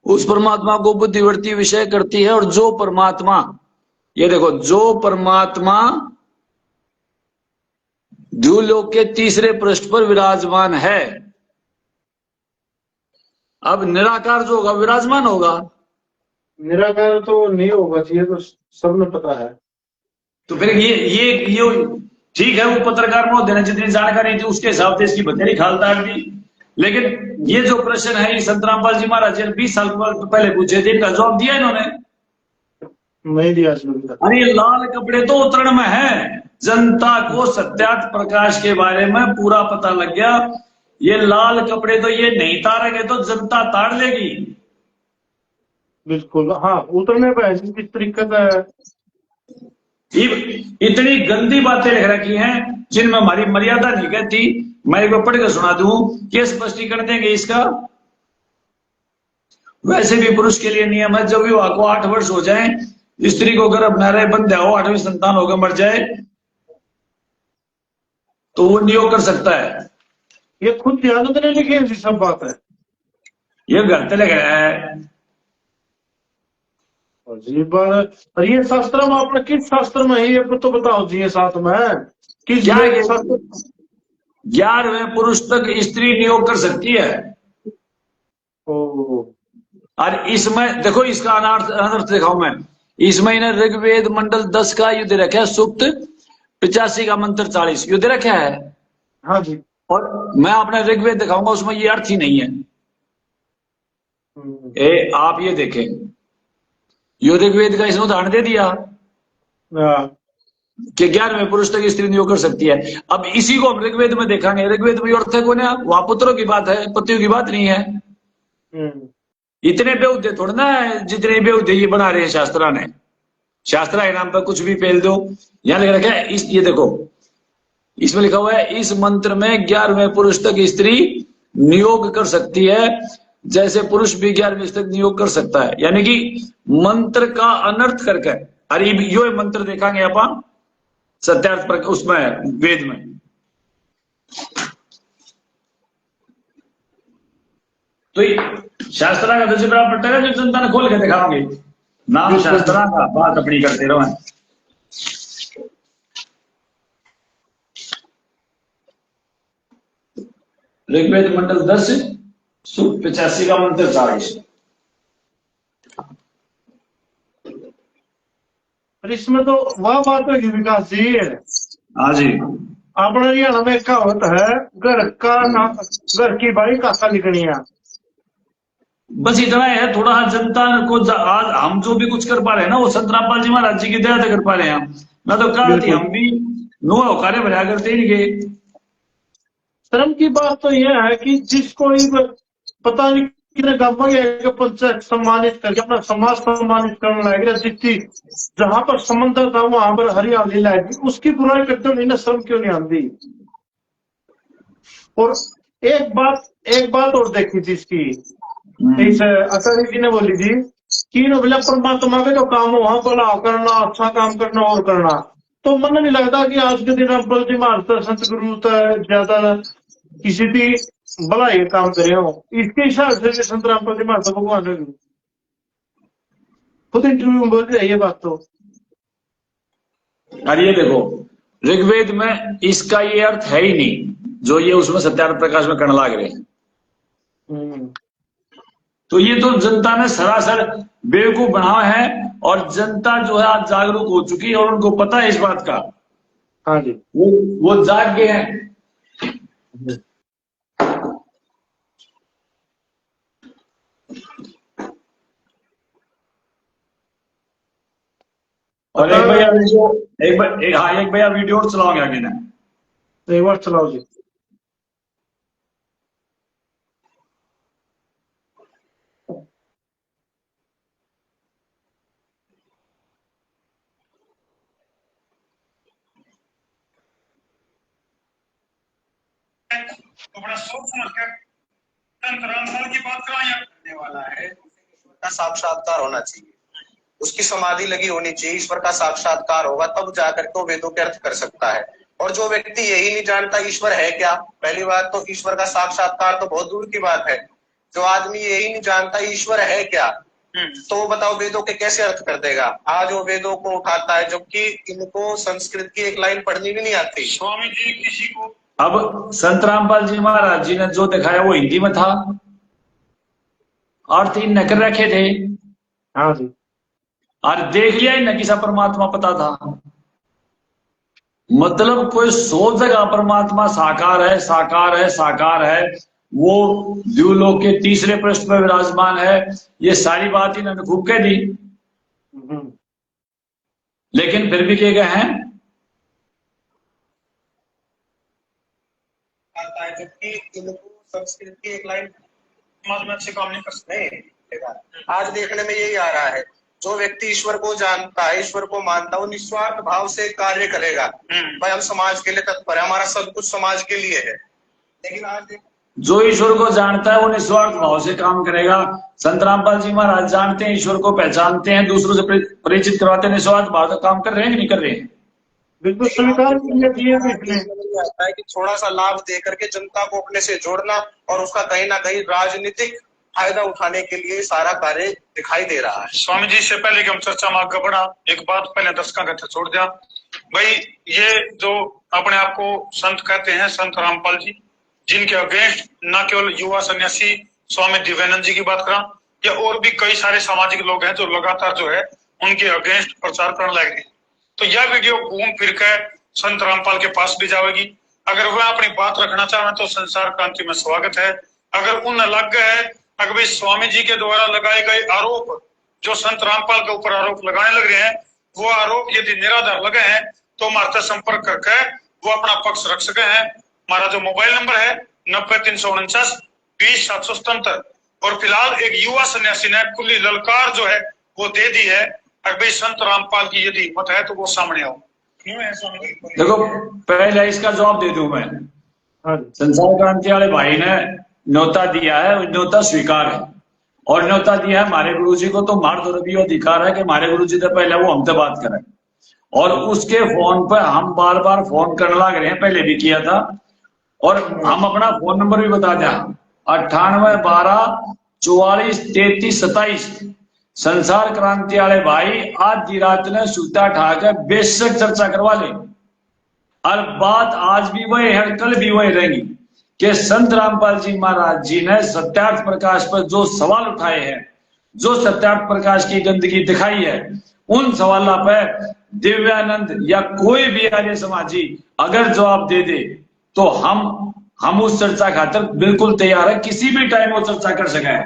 उस परमात्मा को बुद्धिवृत्ति विषय करती है, और जो परमात्मा, ये देखो, जो परमात्मा द्युलोक के तीसरे पृष्ठ पर विराजमान है। अब निराकार जो होगा विराजमान होगा। निराकार तो नहीं होगा चाहिए, तो सबने पता है। तो फिर ये ठीक है, वो पत्रकार महोदय ने जितनी जानकारी थी उसके हिसाब से इसकी बतेरी खालतार दी। लेकिन ये जो प्रश्न है ये संत रामपाल जी महाराज जी ने 20 साल पहले पूछे थे, इनका जवाब दिया इन्होंने नहीं दिया इसमें। अरे लाल कपड़े तो उतरण में है, जनता को सत्यार्थ प्रकाश के बारे में पूरा पता लग गया। ये लाल कपड़े तो ये नहीं तारेंगे तो जनता ताड़ लेगी। बिल्कुल, हाँ, उतरने पर ऐसी किस तरीके का है। इतनी गंदी बातें लिख रखी हैं जिनमें हमारी मर्यादा नहीं कहती। मैं एक बार पढ़ के सुना दूं, क्या स्पष्टीकरण देंगे इसका। वैसे भी पुरुष के लिए नियम है, जब विवाह को 8 वर्ष हो जाए, स्त्री को गर्भ न रहे, बंध्या हो, 8वीं संतान होकर मर जाए, तो वो नियोग कर सकता है। ये खुद ध्यान देने लिखे ऐसी सब बात है। ये घर लग रहा है जी बात। और ये शास्त्र में आपने किस शास्त्र में है, ये तो बताओ जी। ये साथ में किस क्या है? शास्त्र? 11वें पुरुष तक स्त्री नियोग कर सकती है। ओ, और इसमें देखो, इसका अनर्थ दिखाऊं मैं। इसमें इन्हें ऋग्वेद मंडल 10 का युद्ध रखा है, सूक्त 85 का मंत्र 40 युद्ध रखा है। हाँ जी। और मैं अपना ऋग्वेद दिखाऊंगा, उसमें ये अर्थ ही नहीं है। आप ये देखें, यो ऋग्वेद का इसने उदाहरण दे दिया कि 11वें पुरुष तक स्त्री नियोग कर सकती है। अब इसी को हम ऋग्वेद में देखेंगे, ऋग्वेद में अर्थ है कौन है, वहां पुत्रों की बात है, पतियों की बात नहीं है। इतने बेहुदे थोड़ा ना है जितने बेहुदे ये बना रहे हैं शास्त्रा ने। शास्त्रा के नाम पर कुछ भी फेल दो। यहां लिख रखा है, ये देखो, इसमें लिखा हुआ है, इस मंत्र में 11वें पुरुष तक स्त्री नियोग कर सकती है, जैसे पुरुष भी 11वें तक नियोग कर सकता है। यानी कि मंत्र का अनर्थ करके, अरे यो मंत्र देखेंगे अपन सत्यार्थ उसमें वेद में। तो शास्त्रा का दर्ज बराबर पट्टा जब जनता ने खोल के दिखाओगे, नाम शास्त्रा का, बात अपनी करते रहो। ऋग्वेद मंडल 10 सूक्त 85 का मंत्र 40। इसमें तो वह बात होगी विकास जी। हाँ जी। अपने हरियाणा में कहावत है, घर की बाई काका लिखनी है। बस इतना है, थोड़ा जनता को आज हम जो भी कुछ कर पा रहे हैं ना, वो संत रामपाल जी महाराज जी की दया से कर पा रहे हैं। ना तो कहा थी हम भी नो कार्य भरा करते इनके। शर्म की बात तो यह है कि जिसको पता नहीं कितने गांव में पंचायत सम्मानित करके अपना समाज सम्मानित करने लगे, जितनी जहां पर समंदर था वहां पर हरियाली लाएगी, उसकी बुराई करते हुए शर्म क्यों नहीं आती। और एक बात और देखी थी इसकी, इस आचार्य जी ने बोली थी कि बोला परमात्मा के जो काम हो वहां भला करना, अच्छा काम करना और करना। तो मन नहीं लगता कि आज के दिन रामपाल जी महाराज संत गुरु ज्यादा किसी भी भलाई काम करे हो। इसके हिसाब से संत रामपाल जी महाराज भगवान ने खुद इंटरव्यू में बोल रही है ये बात। तो अरे ये देखो, ऋग्वेद में इसका ये अर्थ है ही नहीं जो ये उसमें सत्यार्थ प्रकाश में करने लग रहे हैं। तो ये तो जनता ने सरासर बेवकूफ बनाया है, और जनता जो है आज जागरूक हो चुकी है और उनको पता है इस बात का। हाँ जी। वो जाग गए हैं। और एक भैया वीडियो और चलाओगे आगे ना, एक बार चलाओ जी। तो बड़ा सोच समझ कर संत रामपाल की बात करने वाला है, का साक्षात्कार होना चाहिए। उसकी समाधि लगी होनी चाहिए, ईश्वर का साक्षात्कार होगा तब जाकर के वो वेदों के अर्थ कर सकता है। और जो व्यक्ति यही नहीं जानता ईश्वर है क्या, पहली बात तो ईश्वर का साक्षात्कार तो बहुत दूर की बात है। जो आदमी यही नहीं जानता ईश्वर है क्या, तो बताओ वेदों के कैसे अर्थ कर देगा। आज वो वेदों को उठाता है जबकि इनको संस्कृत की एक लाइन पढ़नी भी नहीं आती। स्वामी जी किसी को अब संत रामपाल जी महाराज जी ने जो दिखाया वो हिंदी में था, अर्थ इन कर रखे थे। हाँ जी। और देख लिया इन किसा परमात्मा पता था। मतलब कोई 100 जगह परमात्मा साकार है, साकार है, साकार है, वो द्यूलोक के तीसरे पृष्ठ पर विराजमान है, ये सारी बात इन्होंने खूब कह दी। लेकिन फिर भी कह गए हैं जबकि इनको संस्कृत की एक लाइन समझ में अच्छे काम नहीं कर सकते। आज देखने में यही आ रहा है, जो व्यक्ति ईश्वर को जानता है, ईश्वर को मानता है, वो निस्वार्थ भाव से कार्य करेगा। भाई हम समाज के लिए तत्पर है, हमारा सब कुछ समाज के लिए है। लेकिन आज जो ईश्वर को जानता है वो निस्वार्थ भाव से काम करेगा। संत रामपाल जी महाराज जानते हैं, ईश्वर को पहचानते हैं, दूसरों से परिचित करवाते हैं, निस्वार्थ भाव से काम कर रहे हैं कि नहीं कर रहे हैं? बिल्कुल स्वीकार आता है कि थोड़ा सा लाभ दे करके जनता को अपने से जोड़ना और उसका कहीं ना कहीं राजनीतिक फायदा उठाने के लिए सारा कार्य दिखाई दे रहा है। स्वामी जी से पहले कि हम चर्चा में आगे बढ़ा, एक बात पहले दर्शकों का छोड़ दिया। भाई ये जो अपने आप को संत कहते हैं, संत रामपाल जी, जिनके अगेंस्ट न केवल युवा सन्यासी स्वामी दिव्यानंद जी की बात करा, या और भी कई सारे सामाजिक लोग हैं जो लगातार जो है उनके अगेंस्ट प्रचार करने लगे। तो यह वीडियो घूम फिर कर संत रामपाल के पास भी जाएगी। अगर वह अपनी बात रखना चाहे तो संसार क्रांति में स्वागत है। अगर उन लग गए, अगर भाई स्वामी जी के द्वारा लगाए गए आरोप जो संत रामपाल के ऊपर आरोप लगाने लग रहे हैं, वो आरोप यदि निराधार लगे हैं तो हमारे से संपर्क करके वो अपना पक्ष रख सके हैं। हमारा जो मोबाइल नंबर है 90 349 20 777। और फिलहाल एक युवा सन्यासी ने खुली ललकार जो है वो दे दी है, अगर भाई संत रामपाल की यदि हिम्मत है तो वो सामने आओ। क्यों है स्वामी जी? देखो पहले इसका जवाब दे दूं मैं। संसार क्रांति वाले भाई ने न्योता दिया है, न्योता स्वीकार है, और न्योता दिया है हमारे गुरु जी को, तो हमारा तो रवि अधिकार है कि हमारे गुरु जी से पहले वो हमसे बात करें। और उसके फोन पर हम बार बार फोन करने लग रहे हैं, पहले भी किया था। और हम अपना फोन नंबर भी बता दें, 98 12 44 33 27। संसार क्रांति वाले भाई आज दी रात ने सूता ठाकर बेशक चर्चा करवा ले। और बात आज भी वही है, कल भी वही रहेगी कि संत रामपाल जी महाराज जी ने सत्यार्थ प्रकाश पर जो सवाल उठाए हैं, जो सत्यार्थ प्रकाश की गंदगी दिखाई है, उन सवालों पर दिव्यानंद या कोई भी आर्य समाजी अगर जवाब दे दे तो हम उस चर्चा खातर बिल्कुल तैयार है, किसी भी टाइम वो चर्चा कर सके।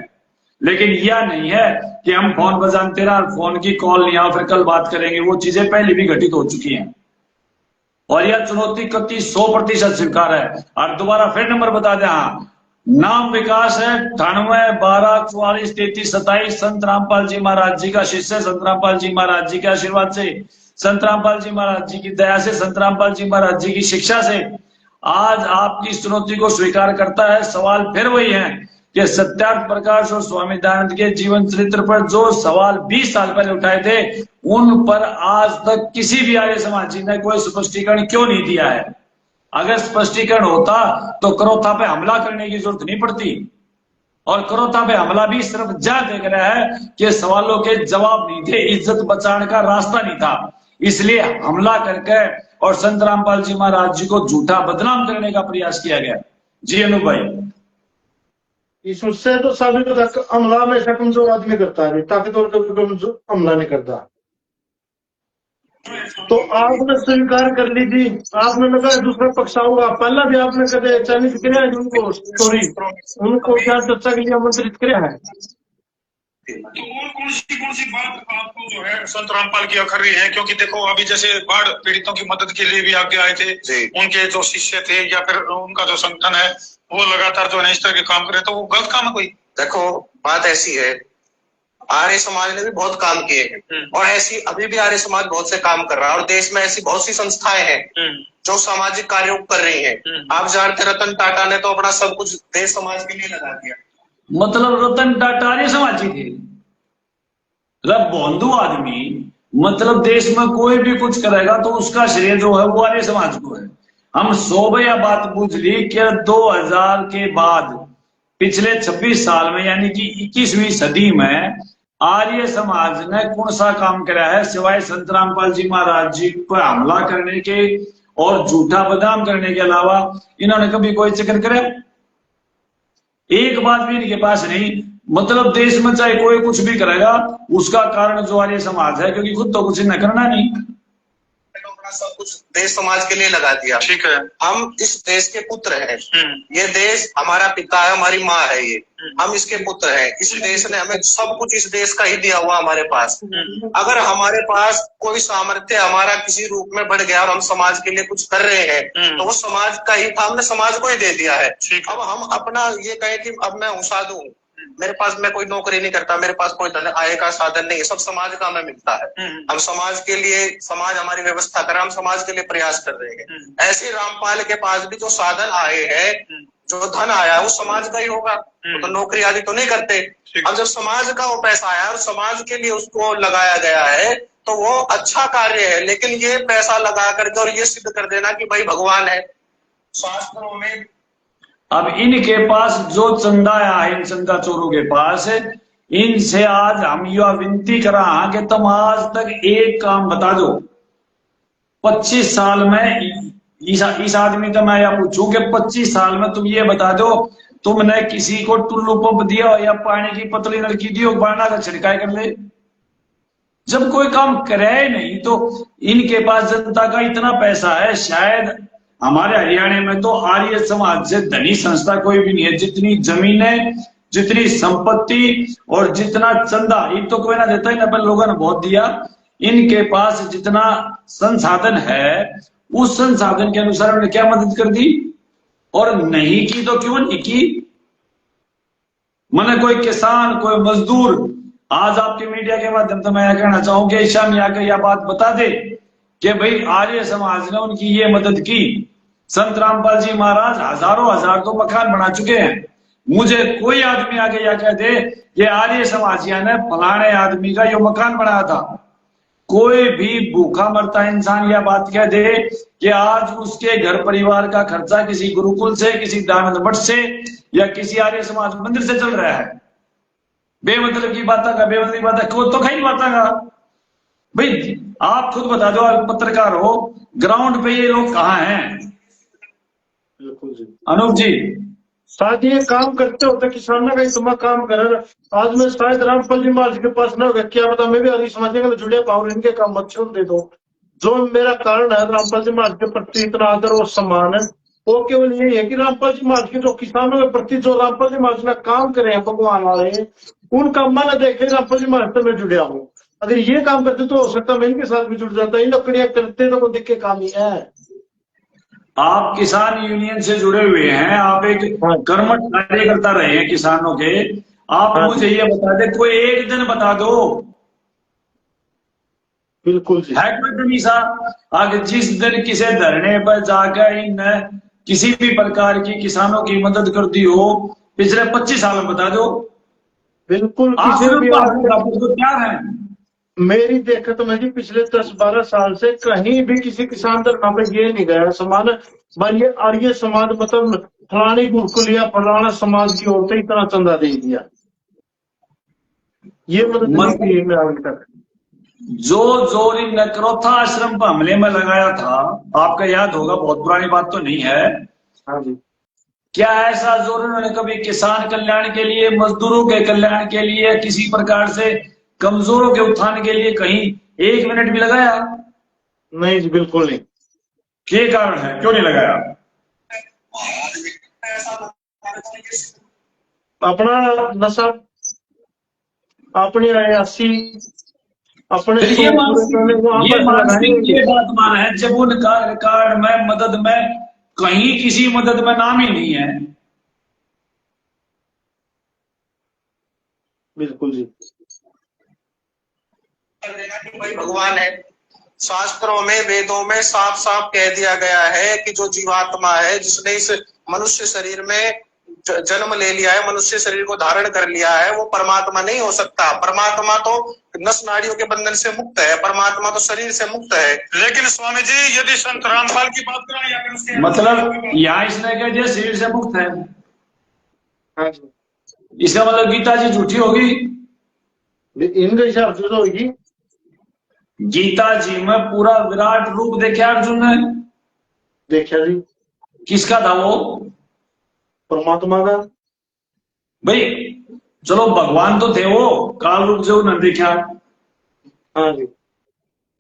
लेकिन यह नहीं है कि हम फोन बजाते रहा, फोन की कॉल नहीं आओ फिर कल बात करेंगे, वो चीजें पहले भी घटित हो चुकी हैं। और यह चुनौती कति 100% स्वीकार है। और दोबारा फिर नंबर बता दें, हाँ नाम विकास है 98 12 44 33 27। संत रामपाल जी महाराज जी का शिष्य, संत रामपाल जी महाराज जी के आशीर्वाद से, संत रामपाल जी महाराज जी की दया से, संत रामपाल जी महाराज जी की शिक्षा से आज आपकी इस चुनौती को स्वीकार करता है। सवाल फिर वही है कि सत्यार्थ प्रकाश और स्वामी दयानंद के जीवन चरित्र पर जो सवाल 20 साल पहले उठाए थे, उन पर आज तक किसी भी आर्य समाजी ने कोई स्पष्टीकरण क्यों नहीं दिया है। अगर स्पष्टीकरण होता तो करोथा पे हमला करने की जरूरत नहीं पड़ती। और करोथा पे हमला भी सिर्फ जा देख रहा है कि सवालों के जवाब नहीं थे, इज्जत बचाने का रास्ता नहीं था, इसलिए हमला करके और संत रामपाल जी महाराज जी को झूठा बदनाम करने का प्रयास किया गया। जी अनु भाई, इस उससे तो साबित होता है हमला में से कमजोर आदमी करता है, ताकतवर कमजोर हमला नहीं करता। तो आपने स्वीकार कर ली थी, आपने लगा दूसरा पक्ष आऊंगा, पहला भी आपने कदे चयनित किया है उनको स्टोरी, उनको क्या चर्चा के लिए आमंत्रित किया है। तो और कौन सी बात आपको जो है संत रामपाल की अखर रही है? क्योंकि देखो अभी जैसे बाढ़ पीड़ितों की मदद के लिए भी आगे आए थे, उनके जो शिष्य थे या फिर उनका जो संगठन है वो लगातार जो है इस तरह के काम करे, तो वो गलत काम है कोई? देखो बात ऐसी है, आर्य समाज ने भी बहुत काम किए हैं और ऐसी अभी भी आर्य समाज बहुत से काम कर रहा है। और देश में ऐसी बहुत सी संस्थाएं हैं जो सामाजिक कार्यों कर रही हैं। आप जानते रतन टाटा ने तो अपना सब कुछ देश समाज के लिए लगा दिया। मतलब रतन टाटा आर्य समाजी थे? मतलब भोंदू आदमी, मतलब देश में कोई भी कुछ करेगा तो उसका श्रेय जो है वो आर्य समाज को है। हम 100 बात पूछ ली कि 2000 के बाद पिछले 26 साल में यानी कि 21वीं सदी में आर्य समाज ने कौन सा काम करा है सिवाय संत रामपाल जी महाराज जी पर हमला करने के और झूठा बदनाम करने के अलावा इन्होंने कभी कोई जिक्र करे? एक बात भी इनके पास नहीं। मतलब देश में चाहे कोई कुछ भी करेगा उसका कारण जो आर्य समाज है, क्योंकि खुद तो कुछ इन्हें करना नहीं। सब कुछ देश समाज के लिए लगा दिया। ठीक है। हम इस देश के पुत्र हैं। ये देश हमारा पिता है, हमारी माँ है, ये हम इसके पुत्र हैं। इस देश ने हमें सब कुछ इस देश का ही दिया हुआ हमारे पास। अगर हमारे पास कोई सामर्थ्य हमारा किसी रूप में बढ़ गया और हम समाज के लिए कुछ कर रहे हैं तो वो समाज का ही था, हमने समाज को ही दे दिया है। अब हम अपना ये कहें कि अब मैं हूँ साधु हूँ, मेरे पास मैं कोई नौकरी नहीं करता, मेरे पास कोई धन आय का साधन नहीं है, सब समाज का हमें मिलता है। हम समाज के लिए, समाज हमारी व्यवस्था कर, हम समाज के लिए प्रयास कर रहे हैं। ऐसे रामपाल के पास भी जो साधन आए हैं, जो धन आया है वो समाज का ही होगा, तो नौकरी आदि तो नहीं करते। अब जब समाज का वो पैसा आया और समाज के लिए उसको लगाया गया है तो वो अच्छा कार्य है। लेकिन ये पैसा लगा करके और ये सिद्ध कर देना कि भाई भगवान है, शास्त्रों में अब इनके पास जो चंदा आया है, इन चंदा चोरों के पास, इनसे आज हम यह विनती करा कि तुम आज तक एक काम बता दो 25 साल में। इस आदमी का मैं यह पूछूं कि 25 साल में तुम ये बता दो तुमने किसी को टुल्लू पंप दिया हो या पानी की पतली नलकी दी हो, बाणा का छिड़काई कर ले। जब कोई काम करे नहीं तो इनके पास जनता का इतना पैसा है, शायद हमारे हरियाणा में तो आर्य समाज से धनी संस्था कोई भी नहीं है। जितनी जमीनें, जितनी संपत्ति और जितना चंदा, ये तो कोई ना देता ही ना, पर लोगों ने बहुत दिया। इनके पास जितना संसाधन है उस संसाधन के अनुसार उन्होंने क्या मदद कर दी, और नहीं की तो क्यों नहीं की। मैंने कोई किसान, कोई मजदूर, आज आपके मीडिया के माध्यम से मैं कहना चाहूंगा ईशा में आकर यह बात बता दे कि भाई आर्य समाज ने उनकी ये मदद की। संत रामपाल जी महाराज हजारों हजार तो मकान बना चुके हैं। मुझे कोई आदमी आगे या कह दे कि आर्य समाजिया ने फलाने आदमी का यो मकान बनाया था, कोई भी भूखा मरता इंसान यह बात कह दे कि आज उसके घर परिवार का खर्चा किसी गुरुकुल से, किसी दानंद मठ से या किसी आर्य समाज मंदिर से चल रहा है, बेमतलब की बात का, बेमतलब की बात तो कहीं नहीं बात का। भाई आप खुद बता दो, आप पत्रकार हो, ग्राउंड पे ये लोग कहाँ हैं? अनूप जी, शायद ये काम करते होते किसानों का इतना काम कर। आज मैं शायद रामपाल जी महाराज के पास ना होगा, क्या पता मैं भी आर्य समाज के जुड़े पाऊँ, इनके काम मत छोड़ दे दो। जो मेरा कारण है रामपाल जी महाराज के प्रति इतना आदर और सम्मान है, वो केवल यही है कि रामपाल जी महाराज के जो किसानों के प्रति जो रामपाल जी महाराज ने काम करे हैं भगवान वाले, उनका मन देखे रामपाल जी महाराज से मैं जुड़िया हूँ। अगर ये काम करते तो हो सकता मैं इनके साथ भी जुड़ जाता। इन लकड़ियां करते तो कोई दिक्कत काम ही है। आप किसान यूनियन से जुड़े हुए हैं, आप एक कर्मठ कार्यकर्ता रहे हैं किसानों के। आप मुझे ये बता दे, कोई एक दिन बता दो, बिल्कुल जी, है कोई दिन ऐसा अगर जिस दिन किसी धरने पर जाकर इन किसी भी प्रकार की किसानों की मदद कर दी हो पिछले 25 साल में, बता दो। बिल्कुल आप किसी भी क्या है मेरी देखत में जी पिछले 10-12 साल से कहीं भी किसी किसान धरना में ये नहीं गया समान भाई आर्य समाज मतलब फलानी गुरुकुल या फलाना समाज की ओर से इतना चंदा दे दिया, ये मदद नहीं की है अभी तक। जो जोर इन नकरोथा आश्रम पर हमले में लगाया था, आपका याद होगा, बहुत पुरानी बात तो नहीं है। हाँ जी, क्या ऐसा जोर उन्होंने कभी किसान कल्याण के लिए, मजदूरों के कल्याण के लिए, किसी प्रकार से कमजोरों के उत्थान के लिए कहीं 1 मिनट भी लगाया? नहीं जी, बिल्कुल नहीं। क्या कारण है, क्यों नहीं लगाया? अपना नशा, अपनी अयासी, अपने ये बात मान है जब उनका कारण में मदद में कहीं किसी मदद में नाम ही नहीं है। बिल्कुल जी, भाई भगवान है। शास्त्रों में, वेदों में साफ साफ कह दिया गया है कि जो जीवात्मा है जिसने इस मनुष्य शरीर में जन्म ले लिया है, मनुष्य शरीर को धारण कर लिया है, वो परमात्मा नहीं हो सकता। परमात्मा तो नस नाड़ियों के बंधन से मुक्त है, परमात्मा तो शरीर से मुक्त है। लेकिन स्वामी जी यदि संत रामपाल की बात करें या फिर उसके मतलब यहाँ इसने कह दिया शरीर से मुक्त है, हाँ जी, इसका मतलब गीता जी झूठी होगी। इनके हिसाब से तो होगी। गीता जी में पूरा विराट रूप देखा अर्जुन ने, देखा जी, किसका था वो? परमात्मा का। भाई चलो भगवान तो थे वो, काल रूप जो उन्होंने देखा। हाँ जी,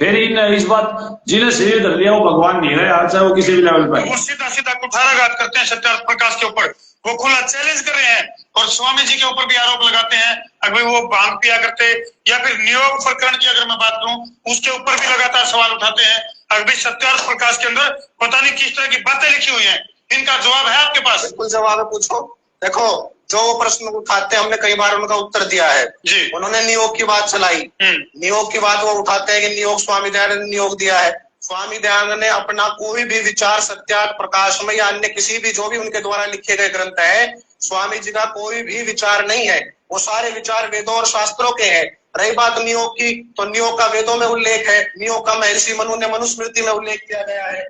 फिर इन इस बात जिन्हें शरीर धर लिया वो भगवान नहीं रहे, चाहे वो किसी भी लेवल पर। वो सीधा सीधा कुठाराघात करते हैं सत्यार्थ प्रकाश के ऊपर, वो खुला चैलेंज कर रहे हैं और स्वामी जी के ऊपर भी आरोप लगाते हैं अगर वो भांग पिया करते, या फिर नियोग प्रकरण की अगर मैं बात करूं उसके ऊपर भी लगातार सवाल उठाते हैं। अगर सत्यार्थ प्रकाश के अंदर पता नहीं किस तरह की बातें लिखी हुई हैं, इनका जवाब है आपके पास? बिल्कुल जवाब है, पूछो। देखो जो वो प्रश्न उठाते हैं हमने कई बार उनका उत्तर दिया है जी। उन्होंने नियोग की बात चलाई, नियोग की बात वो उठाते हैं कि नियोग स्वामी दयानंद ने नियोग दिया है। स्वामी दयानंद ने अपना कोई भी विचार सत्यार्थ प्रकाश में या अन्य किसी भी जो भी उनके द्वारा लिखे गए ग्रंथ है, स्वामी जी का कोई भी विचार नहीं है, वो सारे विचार वेदों और शास्त्रों के हैं। रही बात नियोग की, तो नियोग का वेदों में उल्लेख है, नियोग का महर्षि मनु ने मनुस्मृति में उल्लेख किया गया है।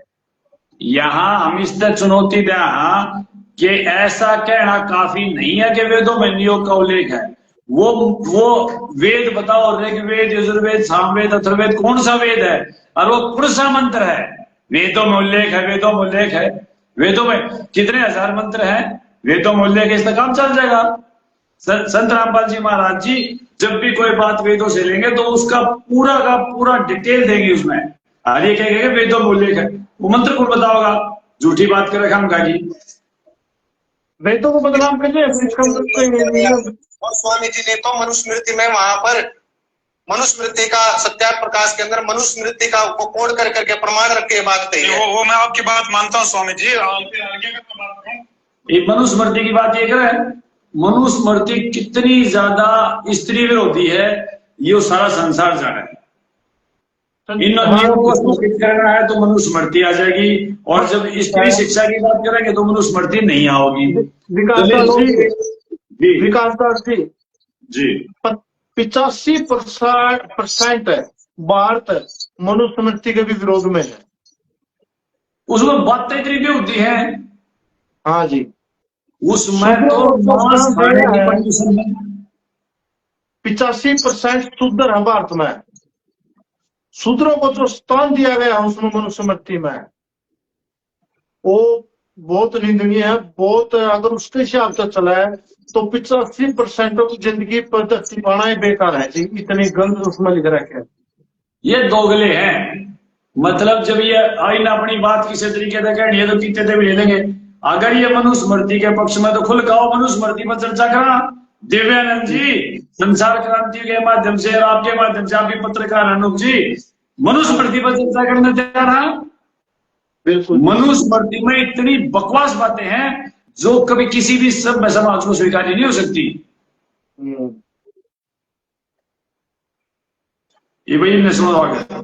यहाँ हम इस तक चुनौती दें कि ऐसा कहना काफी नहीं है कि वेदों में नियोग का उल्लेख है। वो वेद बताओ, ऋग्वेद, यजुर्वेद, सामवेद, अथर्ववेद, कौन सा वेद है? और वो कौन सा मंत्र है? वेदों में उल्लेख है, वेदों में उल्लेख है। वेदों में कितने हजार मंत्र हैं, वेदों में उल्लेख है, इसका काम चल जाएगा। संत रामपाल जी महाराज जी जब भी कोई बात वेदों से लेंगे तो उसका पूरा का पूरा डिटेल देंगे उसमें। हर एक कहेंगे वेदों में उल्लेख है, वो मंत्र कौन बताओगा? झूठी बात करे हम जी, वेदों को बदनाम कर दिया। और स्वामी जी ने तो मनुस्मृति में वहां पर मनुस्मृति का सत्यार्थ प्रकाश के अंदर मनुस्मृति का वो कोड कर करके प्रमाण रख के बात कही है। वो मैं आपकी बात मानता हूँ स्वामी जी। आगे का बात करूं, ये मनुस्मृति की बात ये करे, मनुस्मृति कितनी ज्यादा स्त्री विरोधी है ये सारा संसार जाना है। इन नियमों को स्थापित करना है तो मनुस्मृति आ जाएगी, और जब स्त्री शिक्षा की बात करेंगे तो मनुस्मृति नहीं आओगी। विकास दास जी जी 85% भारत मनुस्मृति के भी विरोध में है। उसमें बातें इतनी भी होती है। हाँ जी, उसमें तो मांस खाने की परमिशन है। 85% शूद्र है भारत में। शूद्रों को जो स्थान दिया गया है उसमें मनुस्मृति में, वो बहुत निंदनीय है। बहुत अगर उसके हिसाब से चला है तो 85% जिंदगी पद्धति पाना बेकार है जी, इतनी गलत उसमें लिख रखे हैं। ये दोगले हैं। मतलब जब ये आईन अपनी बात किसी तरीके से कहनी है तो पीते थे भी ले लेंगे। अगर ये मनुस्मृति के पक्ष में तो खुल खाओ, मनुस्मृति पर चर्चा करा। दिव्यानंद जी संसार क्रांति के माध्यम से और आपके माध्यम से, आपके पत्रकार अनूप जी मनुस्मृति पर चर्चा करने तैयार है? बिल्कुल। मनुस्मृति में इतनी बकवास बातें हैं जो कभी किसी भी सब समाज को स्वीकार नहीं हो सकती। ये भाई ने सुना होगा।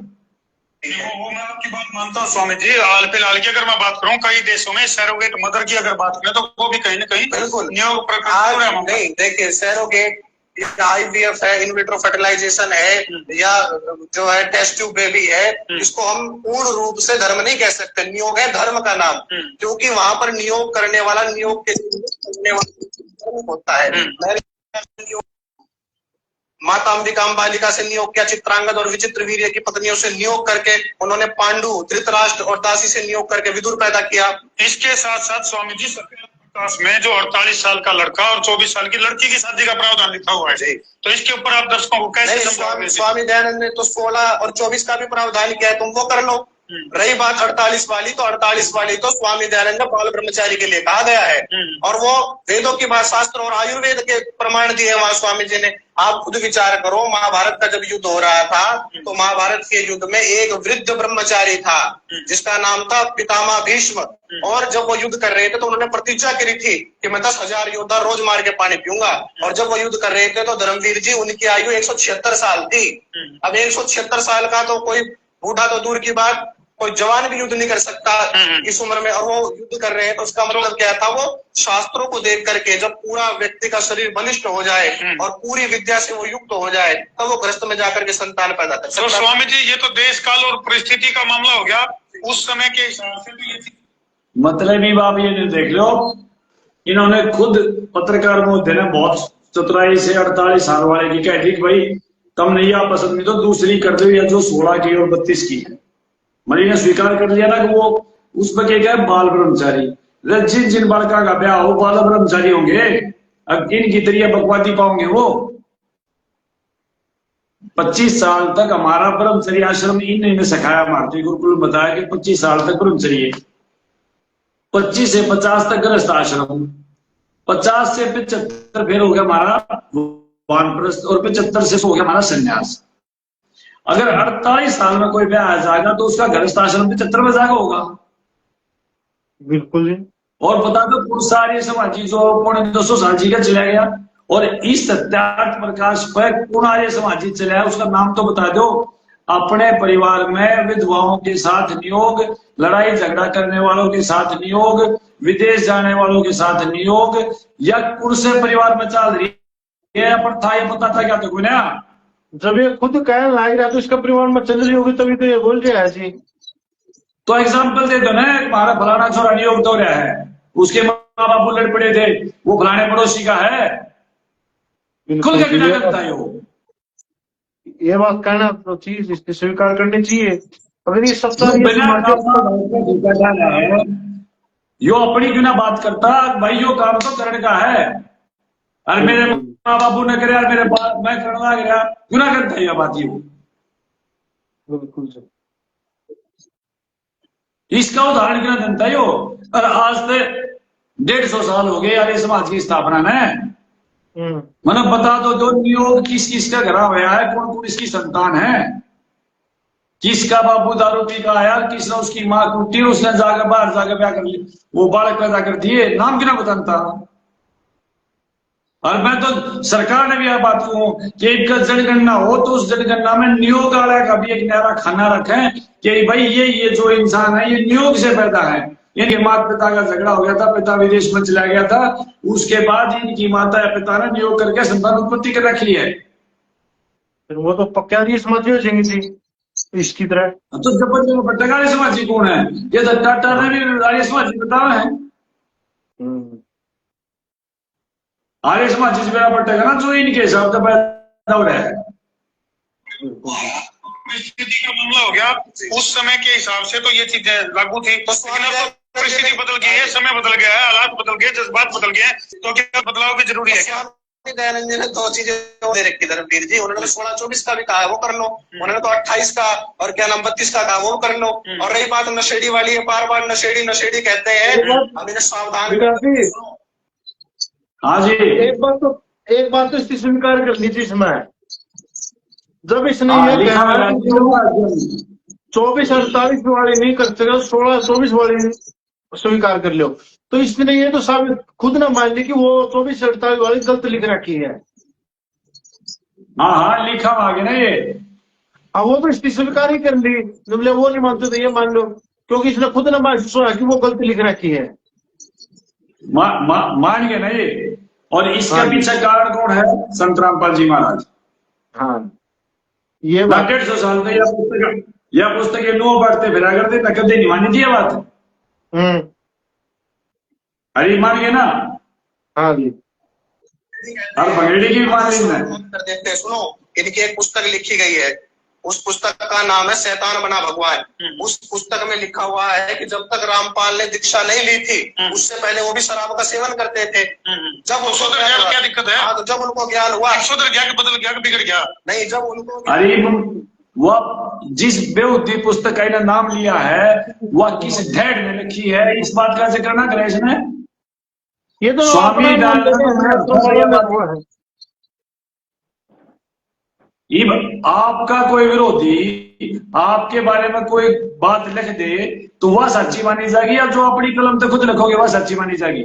वो मैं आपकी बात मानता हूँ स्वामी जी। हाल फिलहाल की अगर मैं बात करूँ, कई देशों में सैरोगेट मदर की अगर बात करें तो वो भी कहीं ना कहीं बिल्कुल नियोग प्रकरण नहीं। देखिए सैरोगेट, IVF है, इनविट्रो फर्टिलाइजेशन है, या जो है टेस्ट ट्यूब बेबी है, इसको हम पूर्ण रूप से धर्म नहीं कह सकते। नियोग है धर्म का नाम, क्योंकि वहां पर नियोग करने वाला नियोग के करने वाला होता है। माता अंबिका बालिका से नियोग किया, चित्रांगद और विचित्र वीर्य की पत्नियों से नियोग करके उन्होंने पांडु, धृतराष्ट्र और दासी से नियोग करके विदुर पैदा किया। इसके साथ साथ स्वामी जी प्रकाश में जो 48 साल का लड़का और 24 साल की लड़की की शादी का प्रावधान लिखा हुआ है, तो इसके ऊपर आप दर्शकों को कैसे समझाओगे? स्वामी दयानंद ने तो 16 और 24 का भी प्रावधान किया है, तुम वो कर लो। रही बात 48 वाली, तो 48 वाली तो स्वामी दयानंद बाल ब्रह्मचारी के लिए कहा गया है, और वो वेदों की बात, शास्त्र और आयुर्वेद के प्रमाण दिए वहां स्वामी जी ने। आप खुद विचार करो, महाभारत का जब युद्ध हो रहा था तो महाभारत के युद्ध में एक वृद्ध ब्रह्मचारी था जिसका नाम था पितामह भीष्म, और जब वो युद्ध कर रहे थे तो उन्होंने प्रतिज्ञा करी थी कि मैं 10,000 योद्धा रोज मार के पानी पीऊंगा। और जब वो युद्ध कर रहे थे तो धर्मवीर जी, उनकी आयु 176 साल थी। अब 176 साल का तो कोई बूढ़ा तो दूर की बात, कोई जवान भी युद्ध नहीं कर सकता इस उम्र में, और वो युद्ध कर रहे हैं, तो उसका मतलब क्या था? वो शास्त्रों को देख करके जब पूरा व्यक्ति का शरीर बलिष्ठ हो जाए और पूरी विद्या से वो युक्त हो जाए, तब वो गृहस्थ में जाकर के संतान पैदा कर सकता तो है। स्वामी जी, ये तो देश काल और परिस्थिति का मामला हो गया, उस समय के हिसाब से तो ये मतलब ही बाप ये नहीं देख लो, इन्होंने खुद पत्रकार महोदय ने बहुत चतुराई से 48 साल वाले की कह दी कि भाई तुमने यह पसंद नहीं तो दूसरी कर दो, या जो 16 की और 32 की है। मरी ने स्वीकार कर लिया ना कि वो उस पर क्या है, बाल ब्रह्मचारी। जिन जिन बालका का ब्याह हो बाल ब्रह्मचारी होंगे, अब इनकी तरिया बकवादी पाओगे वो। 25 साल तक हमारा ब्रह्मचर्य आश्रम इन्होंने सिखाया, भारतीय गुरुकुल में बताया कि 25 साल तक ब्रह्मचर्य, 25 से 50 तक गृहस्थ आश्रम, 50 से 75 फिर हो गया हमारा वानप्रस्थ, और 75 से हो गया हमारा संन्यास। अगर 48 साल में कोई ब्याह आ जाएगा तो उसका गृहस्थ आश्रम 75 में जाएगा होगा। बिल्कुल। और बता दो पुरुषार्य समाजी जो 250 साल जी का चला गया, और इस सत्यार्थ प्रकाश पर पुणार्य समाजी चला, उसका नाम तो बता दो। अपने परिवार में विधवाओं के साथ नियोग, लड़ाई झगड़ा करने वालों के साथ नियोग, विदेश जाने वालों के साथ नियोग, या कुर्से परिवार में चल रही है प्रथा, ये पता था क्या तो ना? जब ये खुद कहने लग रहा तो इसका परिवार में चल रही होगी, तभी तो ये बोल रहा है जी। तो एग्जाम्पल दे दो ना, हमारा फलाना छोरा नियोग हो रहा है, उसके माँ बाप बुलेट पड़े थे, वो फलाने पड़ोसी का है, खुल के बिना करता है वो। ये बात कहना तो चीज इसकी स्वीकार करनी चाहिए। अगर ये सत्ता यो अपनी क्यों ना बात करता, भाई यो काम तो करण का है, और मेरे माँ बापू ने करे, मेरे बाप मैं करना गया, क्यों ना करता है बात ये। बिल्कुल सर। इसका उदाहरण क्यों बनता है यो? और आज से 150 साल हो गए आर्य समाज की स्थापना में। मतलब बता दो, जो नियोग किस किस का घरा हुआ है, कौन कौन इसकी संतान है, किसका बाबू दारू पी का आया, किसने उसकी माँ कुटी, उसने जाकर बाहर जाकर ब्याह कर लिया, वो बालक पैदा कर दिए, नाम क्यों ना बताता। और मैं तो सरकार ने भी यह बात कहूं कि एक जनगणना हो तो उस जनगणना में नियोग वाला का भी एक न्यारा खाना रखें कि भाई ये जो इंसान है ये नियोग से पैदा है। इनके माता पिता का झगड़ा हो गया था, पिता विदेश में चला गया था, उसके बाद इनकी माता या पिता ने नियोग करके संतान उत्पत्ति कर रखी है। वो तो पक्का समाजी हो जाएंगे जी इसकी तरह। तो जब पट्टगारी समाजी कौन है? ये तो टाटा ने भी आर्य समाजी बताया है। आर्य समाजी से मेरा पट्टेगा ना, जो इनके हिसाब से पैदा हो रहा है। परिस्थिति का मामला हो गया, उस समय के हिसाब से तो ये चीजें लागू थी, परिस्थिति बदल गई है, समय बदल गया है, हालात बदल गए, जज्बात बदल गए, तो क्या बदलाव की जरूरी है क्या? दयानंद जी ने 2 चीजें दे रखी धर्मवीर जी, उन्होंने 16-24 का भी कहा है वो कर लो, उन्होंने तो 28 का और क्या नाम 32 का कहा वो कर लो। और रही बात नशेड़ी वाली है, बार बार नशेड़ी कहते हैं, अब इन्हें सावधान। हाँ जी, एक बात तो इसकी स्वीकार कर लीजिए इसमें, जब इसने ये कहा 24-48 वाली नहीं कर सका, 16-24 वाली स्वीकार कर लो, तो इसने ये तो साबित खुद ना मान ली कि वो 24-48 वाली गलत लिख रखी है। हाँ लिखा आगे ना ये। अब वो तो इसकी स्वीकार ही कर ली, जब वो नहीं मानते तो ये मान लो, क्योंकि इसने खुद ना महसूस हुआ कि वो गलत लिख रखी है। मान गए ना ये। और इसका पीछे कारण कौन है? संत रामपाल जी महाराज। हाँ ये 150 साल में यह पुस्तक ये नो बांटते फिरा करते, नकल नहीं मानी थी ये बात। अरे मान गए ना। हाँ जी, और भंगेड़ी की भी मान ली कर देते। सुनो, इनकी एक पुस्तक लिखी गई है, उस पुस्तक का नाम है शैतान बना भगवान। उस पुस्तक में लिखा हुआ है कि जब तक रामपाल ने दीक्षा नहीं ली थी, उससे पहले वो भी शराब का सेवन करते थे। जब उनको क्या दिक्कत है? हाँ, तो जब उनको ज्ञान हुआ, सुधर गया कि बदल गया कि बिगड़ गया? नहीं, जब उनको अरे वह जिस बेहूदी पुस्तक का इन्हें नाम लिया है वह किस ढेड़ में लिखी है, इस बात का जिक्र ना करे इसमें। ये तो स्वामी आपका कोई विरोधी आपके बारे में कोई बात लिख दे तो वह सच्ची मानी जाएगी, या जो अपनी कलम से खुद लिखोगे वह सच्ची मानी जाएगी?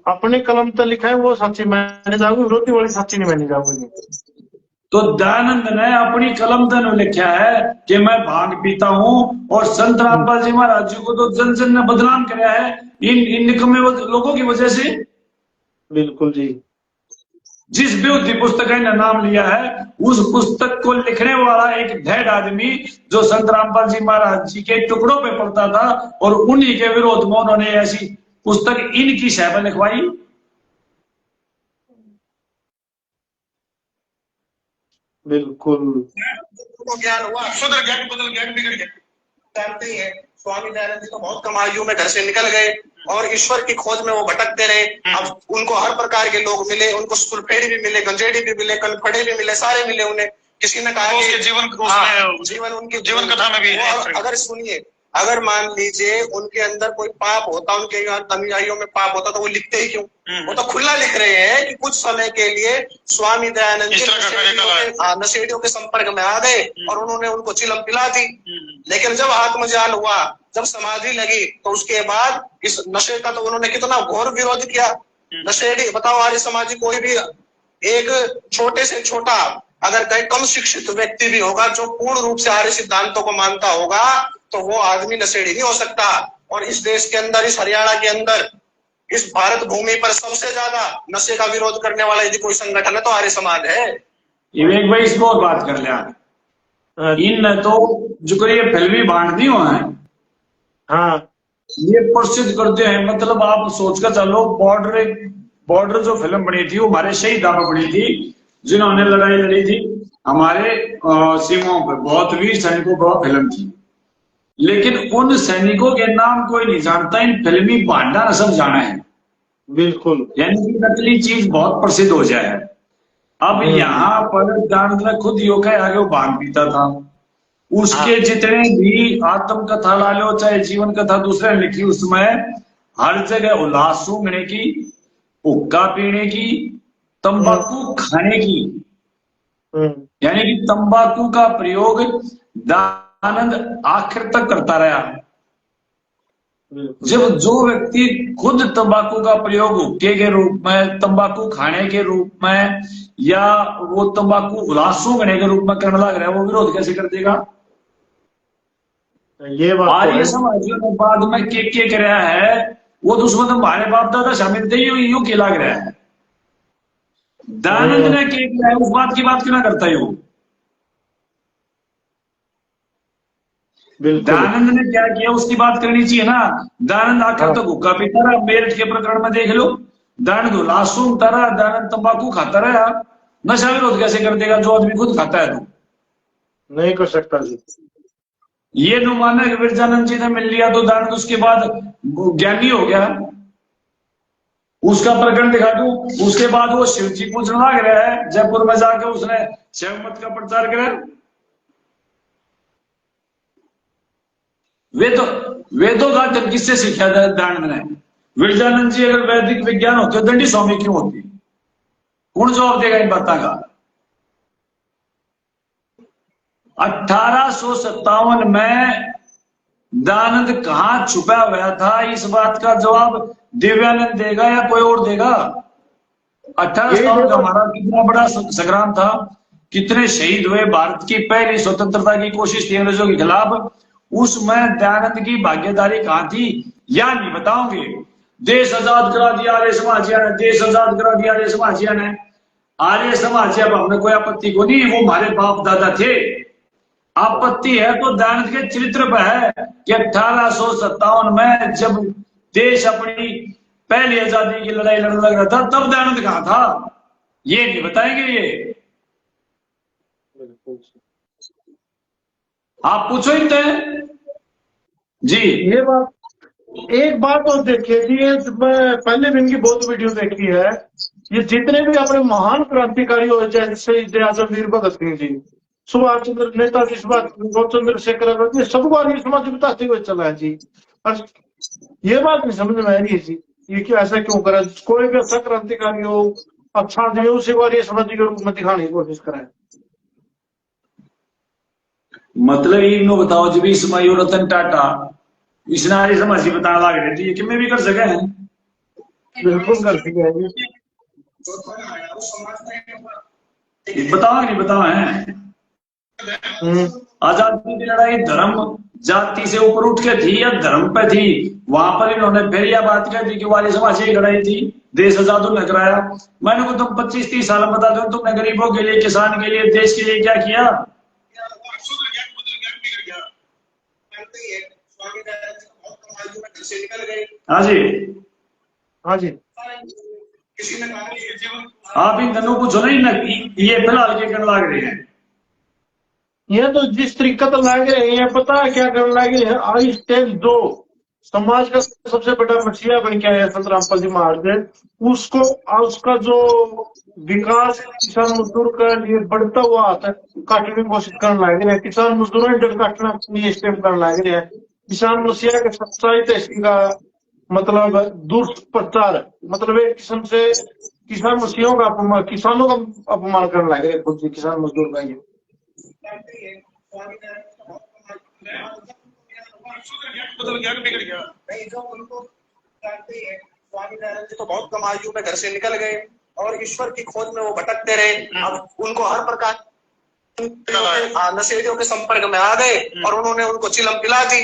अपने कलम तो लिखा है वो सच्ची मानी जाओगी, विरोधी वाली सच्ची नहीं मानी जाओगी। तो दयानंद ने अपनी कलम में लिखा है कि मैं भांग पीता हूं, और संत रामपाल जी महाराज जी को तो जन जन ने बदनाम कराया है इन निकम्मे लोगों की वजह से। बिल्कुल जी। जिस विभूति पुस्तक ने नाम लिया है, उस पुस्तक को लिखने वाला एक ढेड आदमी जो संत रामपाल जी महाराज जी के टुकड़ों पे पड़ता था, और उन्हीं के विरोध में उन्होंने ऐसी पुस्तक इनकी शह पर लिखवाई। बिल्कुल। को ज्ञान हुआ, सुधर ज्ञान बदल ज्ञान बिगड़ गया। जानते ही है स्वामी दयानंद जी तो बहुत कम आयु में घर से निकल गए और ईश्वर की खोज में वो भटकते रहे। अब उनको हर प्रकार के लोग मिले, उनको सुलफेड़ी भी मिले, गंजेड़ी भी मिले, कनफड़े भी मिले, सारे मिले उन्हें। किसी ने कहा कि जीवन उनकी जीवन कथा में भी है। अगर सुनिए, अगर मान लीजिए उनके अंदर कोई पाप होता, उनके अनुयायियों में पाप होता, तो वो लिखते ही क्यों? वो तो खुला लिख रहे हैं कि कुछ समय के लिए स्वामी दयानंद जी नशेड़ियों के संपर्क में आ गए और उन्होंने उनको चिलम पिला दी। लेकिन जब आत्मजाल हुआ, जब समाधि लगी, तो उसके बाद इस नशे का तो उन्होंने कितना घोर विरोध किया। नशेड़ी, बताओ आर्य समाजी कोई भी एक छोटे से छोटा अगर कहीं कम शिक्षित व्यक्ति भी होगा जो पूर्ण रूप से आर्य सिद्धांतों को मानता होगा, तो वो आदमी नशेड़ी नहीं हो सकता। और इस देश के अंदर, इस हरियाणा के अंदर, इस भारत भूमि पर सबसे ज्यादा नशे का विरोध करने वाला यदि कोई संगठन है तो आर्य समाज है। विवेक भाई इसको और बात कर लिया। इन तो जो ये फिल्मी बांटती हुआ है, हाँ, ये प्रसिद्ध करते हैं। मतलब आप सोच कर चलो, बॉर्डर जो फिल्म बनी थी वो हमारे शहीदों पर बनी थी, जिन्होंने लड़ाई लड़ी थी हमारे सीमाओं पर। बहुत वीर सैनिकों पर फिल्म थी, लेकिन उन सैनिकों के नाम कोई नहीं जानता। इन फिल्मी भांडा न सब जाना है। बिल्कुल। यानी कि नकली चीज बहुत प्रसिद्ध हो जाए। अब यहाँ पर दयानंद ने खुद यो कहा आगे वो भांग पीता था। उसके जितने भी आत्मकथा ला लो, चाहे जीवन कथा दूसरे ने लिखी, उसमें हर जगह उल्लास सूंघने की, हुक्का पीने की, तंबाकू खाने की, यानी कि तंबाकू का प्रयोग दयानंद आखिर तक करता रहा। जब जो व्यक्ति खुद तंबाकू का प्रयोग हुक्के के रूप में, तंबाकू खाने के रूप में, या वो तंबाकू उल्लास सूंघने के रूप में करने लग रहा है, वो विरोध कैसे कर देगा? ये बात आर्य समाजियों ने बाद में के कराया है, वो तो उसमें हमारे बाप दादा शामिल थे, यूं के लग रहा है। दयानंद ने के किया है, उस बात की बात क्यों ना करता है? दयानंद ने क्या किया उसकी बात करनी चाहिए ना। दयानंद आखिर तो हुक्का पीता रहा। मेरठ के प्रकरण में देख लो, दयानंद उल्लास सूंघता रहा, दयानंद तंबाकू खाता रहा। नशा विरोध कैसे कर देगा जो आदमी खुद खाता है? तो नहीं कर सकता जी। ये नो माना कि विरजानंद जी ने मिल लिया तो दयानंद उसके बाद ज्ञानी हो गया, उसका प्रकरण दिखा दूं। उसके बाद वो शिव जी पूछने लग रहा है, जयपुर में जाके उसने शैव मत का प्रचार करा। वेदों का जब किससे सीखा दयानंद ने? विरजानंद जी अगर वैदिक विज्ञान होते दंडी स्वामी क्यों होती? कौन जवाब देगा इन बातों का? 1857 में दयानंद कहां छुपा हुआ था, इस बात का जवाब दिव्यानंद देगा या कोई और देगा? 1857 का हमारा कितना बड़ा संग्राम था, कितने शहीद हुए, भारत की पहली स्वतंत्रता की कोशिश थी अंग्रेजों के खिलाफ, उसमें दयानंद की भागीदारी कहां थी? या नहीं बताओगे? देश आजाद करा दिया आर्य समाजिया ने, देश आजाद करा दिया आर्य समाजिया ने। आर्य समाजिया पर हमने कोई आपत्ति को नहीं, वो हमारे बाप दादा थे। आपत्ति है तो दयानंद के चरित्र पर है कि 1857 में जब देश अपनी पहली आजादी की लड़ाई लड़ने लग रहा था, तब दयानंद कहां था? ये नहीं बताएंगे ये। आप पूछो इनसे जी। ये बात, एक बात और देखिए जी, मैं पहले भी इनकी बहुत वीडियो देखी है। ये जितने भी अपने महान क्रांतिकारी हो, जैसे आजम वीर भगत सिंह जी, सुभाष चंद्र, नेताजी सुभाष चंद्रशेखर, ये सबको आर्य समाज बताते हुए चला है जी। और ये बात नहीं समझ में आ रही है जी, ये क्यों ऐसा क्यों करा? कोई भी अच्छा क्रांतिकारी हो, अच्छा आदमी हो, उसे आर्य समाज के रूप में दिखाने की कोशिश कराए। मतलब इनको बताओ जब इसमें यो रतन टाटा इसने आर्य समाजी बताने लग रहे थे, ये कि मैं भी कर सके हैं? बिल्कुल कर सके हैं जी। बताओ नहीं बताओ है। आजादी की लड़ाई धर्म जाति से ऊपर उठ के थी या धर्म पे थी? वहां पर इन्होंने फिर यह बात कह दी कि वाली समाज की लड़ाई थी, देश आजाद ने कराया। मैंने को तुम 25-30 साल बता दो, तुमने गरीबों के लिए, किसान के लिए, देश के लिए क्या किया? हाँ जी, हाँ जी, आप इन दोनों को सुनो ही ना, ये फिलहाल के कर लाग रहे हैं। ये तो जिस तरीके तो लग रहे हैं, पता है क्या करने लगे हैं? आज स्टेज 2 समाज का सबसे बड़ा मसीहा बन के आया संत रामपाल जी महाराज, उसको उसका जो विकास किसान मजदूर का लिए बढ़ता हुआ आता है काटने की कोशिश करने लगे हैं। किसान मजदूरों ने डर काटना स्टेप करने लगे हैं। किसान मसीहा के सच्चाई तहसील का मतलब दुष्प्रचार, मतलब एक किस्म से किसान मसीहों का अपमान, किसानों का अपमान करने लगे हैं खुद जी किसान मजदूर का। ये बिगड़ गया। नहीं, जो उनको जानते हैं स्वामी दयानंद जी तो बहुत कम आयु में घर से निकल गए और ईश्वर की खोज में वो भटकते रहे। अब उनको हर प्रकार नशेड़ियों के संपर्क में आ गए और उन्होंने उनको चिलम पिला दी।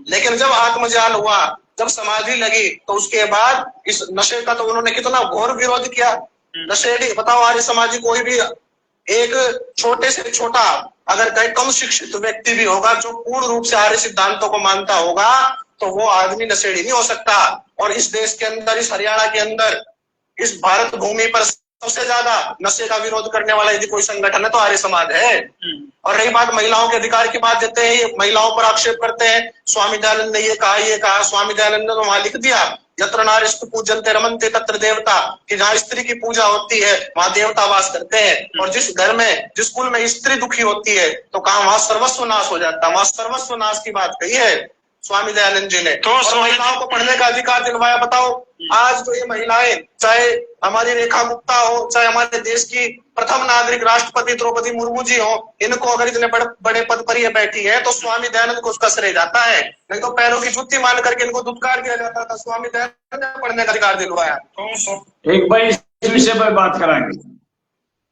लेकिन जब आत्मज्ञान हुआ, जब समाधि लगी, तो उसके बाद इस नशे का तो उन्होंने कितना घोर विरोध किया। नशेड़ी बताओ, आर्य समाजी कोई भी एक छोटे से छोटा अगर कहीं कम शिक्षित व्यक्ति भी होगा जो पूर्ण रूप से आर्य सिद्धांतों को मानता होगा, तो वो आदमी नशेड़ी नहीं हो सकता। और इस देश के अंदर, इस हरियाणा के अंदर, इस भारत भूमि पर सबसे ज्यादा नशे का विरोध करने वाला यदि कोई संगठन है तो आर्य समाज है। और रही बात महिलाओं के अधिकार की बात, देते हैं ये महिलाओं पर आक्षेप करते हैं, स्वामी दयानंद ने ये कहा। स्वामी दयानंद ने वहां लिख दिया, यत्र नारीस्तु पूजन्ते रमन्ते तत्र देवता, कि जहाँ स्त्री की पूजा होती है वहां देवता वास करते हैं। और जिस घर में, जिस कुल में स्त्री दुखी होती है तो कहा वहां सर्वस्व नाश हो जाता है। वहां सर्वस्व नाश की बात कही है स्वामी दयानंद जी ने। तो महिलाओं को पढ़ने का अधिकार दिलवाया। बताओ, आज तो ये महिलाएं, चाहे हमारी रेखा गुप्ता हो, चाहे हमारे देश की प्रथम नागरिक राष्ट्रपति द्रौपदी मुर्मू जी हो, इनको अगर इतने बड़े पद पर ये बैठी है तो स्वामी दयानंद को उसका श्रेय जाता है। नहीं तो पैरों की जुत्ती मान करके इनको दुत्कार किया जाता था। स्वामी दयानंद ने पढ़ने का अधिकार दिलवाया। एक भाई इस विषय पर बात कराएंगे।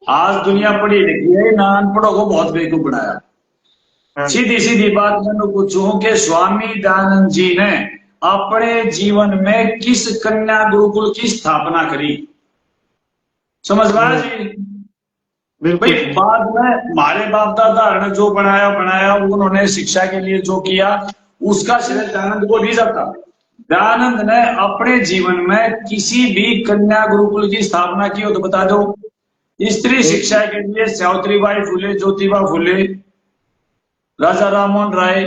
आज दुनिया पढ़ी लिखी है, ना अनपढ़ों को बहुत बेवकूफ बनाया। सीधी सीधी बात मैंने पूछूं कि स्वामी दयानंद जी ने अपने जीवन में किस कन्या गुरुकुल की स्थापना करी? समझ पाया जी? भाई बाद में हमारे बाप दादा ने जो बनाया उन्होंने शिक्षा के लिए जो किया उसका श्रेय दयानंद को नहीं जाता। दयानंद ने अपने जीवन में किसी भी कन्या गुरुकुल की स्थापना की हो तो बता दो। स्त्री शिक्षा के लिए सावित्रीबाई फुले, ज्योतिबा फुले, राजा राममोहन राय,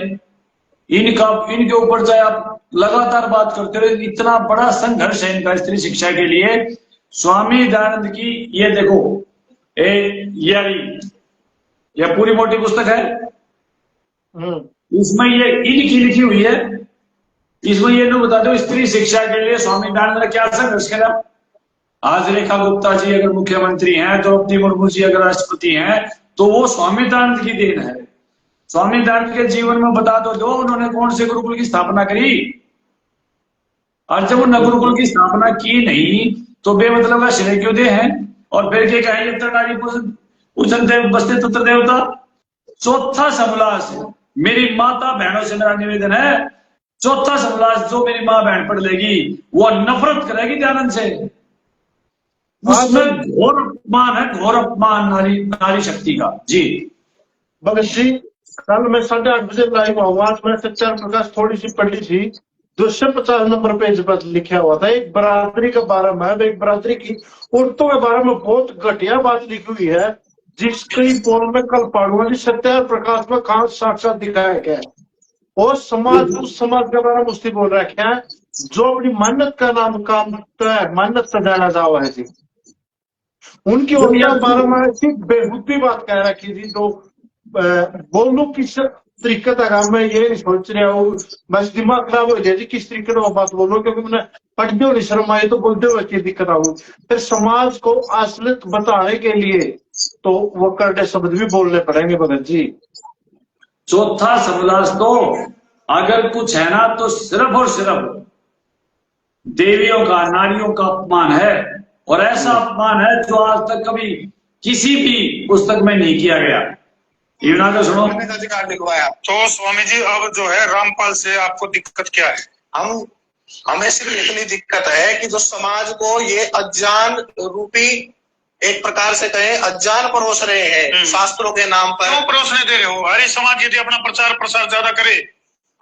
इनके ऊपर चाहे आप लगातार बात करते रहे, इतना बड़ा संघर्ष है इनका स्त्री शिक्षा के लिए। स्वामी दयानंद की ये देखो, ये पूरी मोटी पुस्तक है, इसमें ये इनकी लिखी हुई है। इसमें ये लोग बता दो स्त्री शिक्षा के लिए स्वामी दयानंद ने क्या संघर्ष करा। आज रेखा गुप्ता जी अगर मुख्यमंत्री हैं, द्रौपदी मुर्मू जी अगर राष्ट्रपति हैं, तो वो स्वामी दयानंद की देन है। स्वामी दयानंद के जीवन में बता दो उन्होंने कौन से गुरुकुल की स्थापना करी। और जब उन्होंने गुरुकुल की स्थापना की नहीं तो बेमतलब का श्रेय क्यों दे हैं? और फिर क्या कहें, यत्र नारी पूजन्ते बसते तत्र देवता। चौथा समलास, मेरी माता बहनों से मेरा निवेदन है, चौथा समलास जो मेरी माँ बहन पढ़ लेगी वो नफरत करेगी दयानंद से। उसमें घोर अपमान है, घोर अपमान नारी शक्ति का। जी भगत जी, कल मैं 8:30 बजे लाइव आऊंगा। आज मैंने सच्चार प्रकाश थोड़ी सी पढ़ी थी, 250 नंबर पेज पर लिखा हुआ था एक बरादरी के बारे में, एक बरादरी की औरतों के बारे में बहुत घटिया बात लिखी हुई है, जिसकी पोल में कल पढ़ूंगा जी। सत्यार प्रकाश में कहा साक्षात दिखाया गया है। और समाज, उस समाज के बारे में उसकी बोल रखे हैं जो अपनी मान्यत का नाम काम है, मान्यत सजाना जावा है जी। उनकी औरत बारे में ऐसी बेहुदी बात कह रखी थी, तो बोलू किस तरीके तक मैं ये नहीं सोच रहा हूँ, बस दिमाग खराब हो जाए जी किस तरीके से बात बोलो, क्योंकि मैंने पढ़ते हुए शर्म आई तो बोलते हुए अच्छी दिक्कत आऊ। फिर समाज को असलियत बताने के लिए तो वो करने शब्द भी बोलने पड़ेंगे भगत जी। चौथा समलास तो अगर कुछ है ना तो सिर्फ और सिर्फ देवियों का, नारियों का अपमान है। और ऐसा अपमान है जो आज तक कभी किसी भी पुस्तक में नहीं किया गया। युना का सुनो। अधिकार लिखवाया। तो स्वामी जी अब जो है रामपाल से आपको दिक्कत क्या है? हमें सिर्फ इतनी दिक्कत है कि जो समाज को ये अज्ञान रूपी, एक प्रकार से कहें अज्ञान परोस रहे हैं शास्त्रों के नाम पर। क्यों परोसने दे रहे हो? आर्य समाज यदि अपना प्रचार प्रसार ज्यादा करे,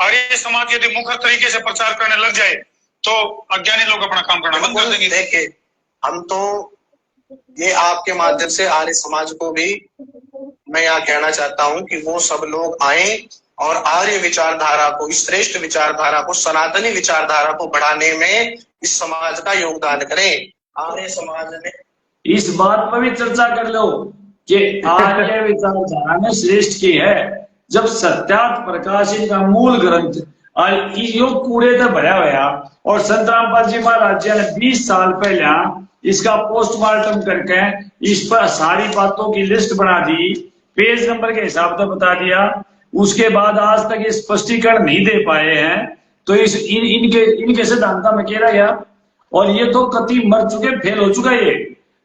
आर्य समाज यदि मुखर तरीके से प्रचार करने लग जाए, तो अज्ञानी लोग अपना काम करना बंद कर देंगे। देखिए, हम तो ये आपके माध्यम से आर्य समाज को भी मैं यहाँ कहना चाहता हूँ कि वो सब लोग आए और आर्य विचारधारा को, इस श्रेष्ठ विचारधारा को, सनातनी विचारधारा को बढ़ाने में इस समाज का योगदान करें। आर्य समाज ने इस बात पर भी चर्चा कर लो कि आर्य विचारधारा में श्रेष्ठ की है, जब सत्यार्थ प्रकाशन का मूल ग्रंथ यो कूड़े तो भरा हुआ और संत रामपाल जी महाराज जी ने 20 साल पहले इसका पोस्टमार्टम करके इस पर सारी बातों की लिस्ट बना दी, पेज नंबर के हिसाब से बता दिया। उसके बाद आज तक ये स्पष्टीकरण नहीं दे पाए हैं, तो इनके सिद्धांत में कह रहा गया और ये तो कति मर चुके, फेल हो चुका ये।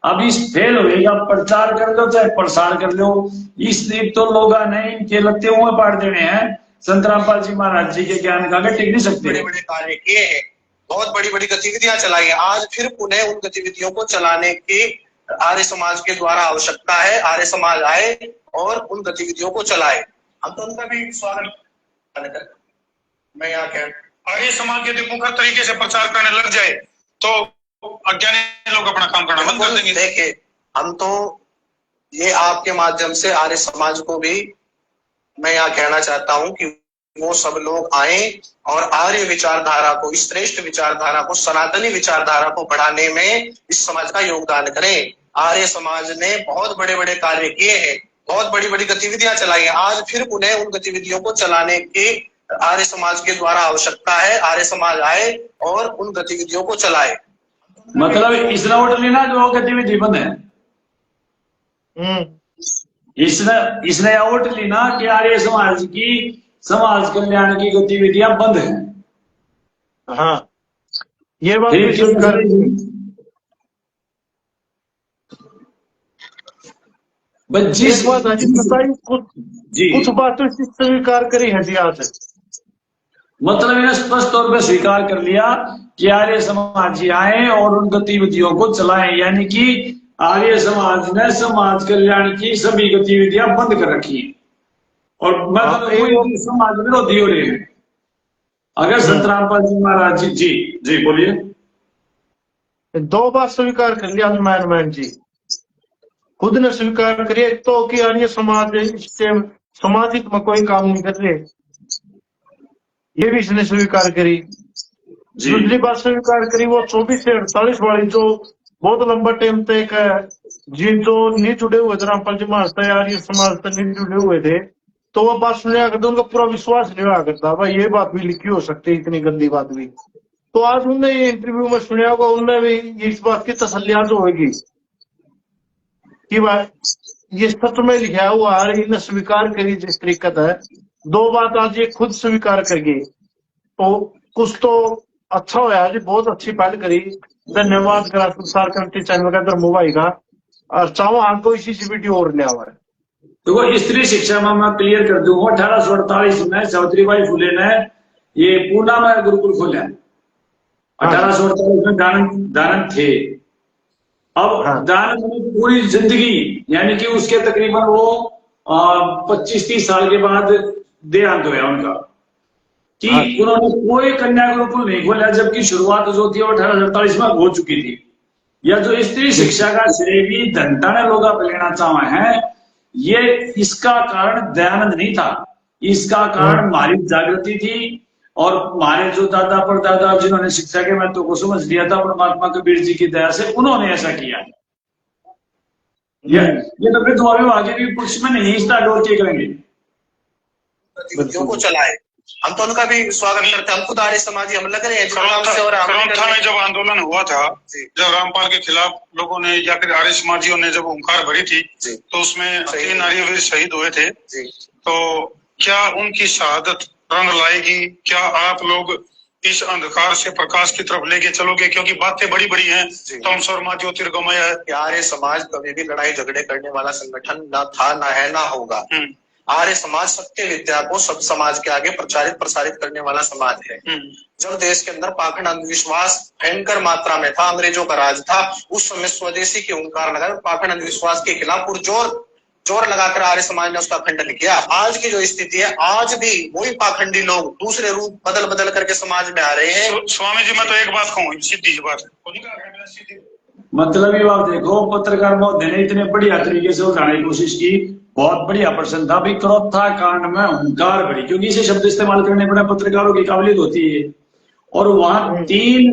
अब इस फेल होएगा, प्रचार कर लो चाहे प्रसार कर लो, इसलिए तो लोग ने इनके लगते हुए पाड़ देने हैं। संत रामपाल जी महाराज जी के ज्ञान का टिक नहीं सकते। बड़े बड़े कार्य किए हैं, बहुत बड़ी बड़ी गतिविधियां चलाई हैं। आज फिर पुनः उन गतिविधियों को चलाने की आर्य समाज के द्वारा आवश्यकता है। आर्य समाज आए और उन गतिविधियों को चलाए, हम तो उनका भी स्वागत। मैं यहाँ कह आर्य समाज यदि मुखर तरीके से प्रचार करने लग जाए, तो अज्ञानी लोग अपना काम करना बंद कर देंगे। देखिए, हम तो ये आपके माध्यम से आर्य समाज को भी मैं यहाँ कहना चाहता हूँ कि वो सब लोग आए और आर्य विचारधारा को, इस श्रेष्ठ विचारधारा को, सनातनी विचारधारा को बढ़ाने में इस समाज का योगदान करें। आर्य समाज ने बहुत बड़े बड़े कार्य किए हैं, बहुत बड़ी बड़ी गतिविधियां चलाई हैं। आज फिर पुनः उन गतिविधियों को चलाने की आर्य समाज के द्वारा आवश्यकता है। आर्य समाज आए और उन गतिविधियों को चलाए। मतलब इसने उठ लेना जो गतिविधि बंद है, इसने आउट लेना कि आर्य समाज की समाज कल्याण की गतिविधियां बंद हैं। हाँ, ये बात भी स्वीकार जिस बात कुछ बातों से स्वीकार करी है जी आज, मतलब इन्हें स्पष्ट तौर पर स्वीकार कर लिया कि आर्य समाज आए और उन गतिविधियों को चलाएं, यानी कि आर्य समाज ने समाज कल्याण की सभी गतिविधियां बंद कर रखी है और मतलब समाज विरोधी हो रहे हैं। अगर संत रामपाल जी महाराज जी बोलिए। 2 बात स्वीकार कर लिया मैन जी, खुद ने स्वीकार करिए तो कि आर्य समाज इससे सामाजिक में कोई काम नहीं कर रहे, ये भी इसने स्वीकार करी। दूसरी बात स्वीकार करी वो 24 से 48 वाली, जो बहुत लंबा टाइम तक जो नहीं जुड़े हुए थे रामपाल जी महाराज आर्य समाज से नहीं जुड़े हुए थे, तो वो बात सुना करते, उनका पूरा विश्वास नहीं हुआ करता भाई ये बात भी लिखी हो सकती है, इतनी गंदी बात भी। तो आज उनने ये इंटरव्यू में सुना होगा, उनने भी इस बात की तसल्ली आज होगी कि भाई ये सच में लिखा हुआ है, इन्हें स्वीकार करी जिस तरीका है। 2 बात आज ये खुद स्वीकार कर गए, तो कुछ तो अच्छा हुआ जी, बहुत अच्छी पहल करी। धन्यवाद करा संसार क्रांति चैनल का, धर्मो भाई का, और चाहो आपको इसी से वीडियो और ले आवा है। देखो स्त्री शिक्षा में मैं क्लियर कर दूं, 1848 में सावित्रीबाई फुले ने ये पूना में गुरुकुल खोला। 1848 में दानंद थे। अब दानंद पूरी जिंदगी, यानी कि उसके तकरीबन वो 25-30 साल के बाद देहांत हुआ उनका, कि उन्होंने कोई कन्या गुरुकुल नहीं खोला, जबकि शुरुआत जो थी 1848 में हो चुकी थी। या जो स्त्री शिक्षा का श्रेय भी धनता ने लोग लेना चाहे हैं, ये इसका कारण दयानंद नहीं था, इसका कारण हमारी जागृति थी और हमारे जो दादा परदादा जिन्होंने शिक्षा के महत्व को समझ लिया था, महात्मा कबीर जी की दया से उन्होंने ऐसा किया। ये तो फिर तुम्हारे आगे भी पुरुष में नहीं स्टार्ट और क्या करेंगे, गतिविधियों को चलाए। हम तो उनका भी स्वागत करते हैं। हम खुद आर्य समाजी, हम लग रहे हैं। करोंथा में जब आंदोलन हुआ था, जब रामपाल के खिलाफ लोगों ने या फिर आर्य समाजियों ने जब हुंकार भरी थी, तो उसमें 3 आर्यवीर शहीद हुए थे। तो क्या उनकी शहादत रंग लाएगी? क्या आप लोग इस अंधकार से प्रकाश की तरफ लेके चलोगे, क्योंकि बातें बड़ी बड़ी हैं। तम सर्मा ज्योतिर्गमय है। आर्य समाज कभी भी लड़ाई झगड़े करने वाला संगठन न था, न है, न होगा। आर्य समाज सत्य विद्या को सब समाज के आगे प्रचारित प्रसारित करने वाला समाज है। जब देश के अंदर पाखंड अंधविश्वास भयंकर मात्रा में था, अंग्रेजों का राज था, उस समय स्वदेशी के ओंकार लगा पाखंड अंधविश्वास के खिलाफ जोर लगाकर आर्य समाज ने उसका खंडन किया। आज की जो स्थिति है, आज भी वही पाखंडी लोग दूसरे रूप बदल करके समाज में आ रहे हैं। स्वामी जी, मैं तो एक बात कहूँ, सीधी सी बात है। मतलब ये बात देखो, पत्रकार महोदय ने इतने बढ़िया तरीके से उठाने की कोशिश की, बहुत बढ़िया प्रश्न था भाई। क्रोधा कांड में हुंकार भरी, क्योंकि इसे शब्द इस्तेमाल करने पर पत्रकारों की काबिलियत होती है। और वहां 3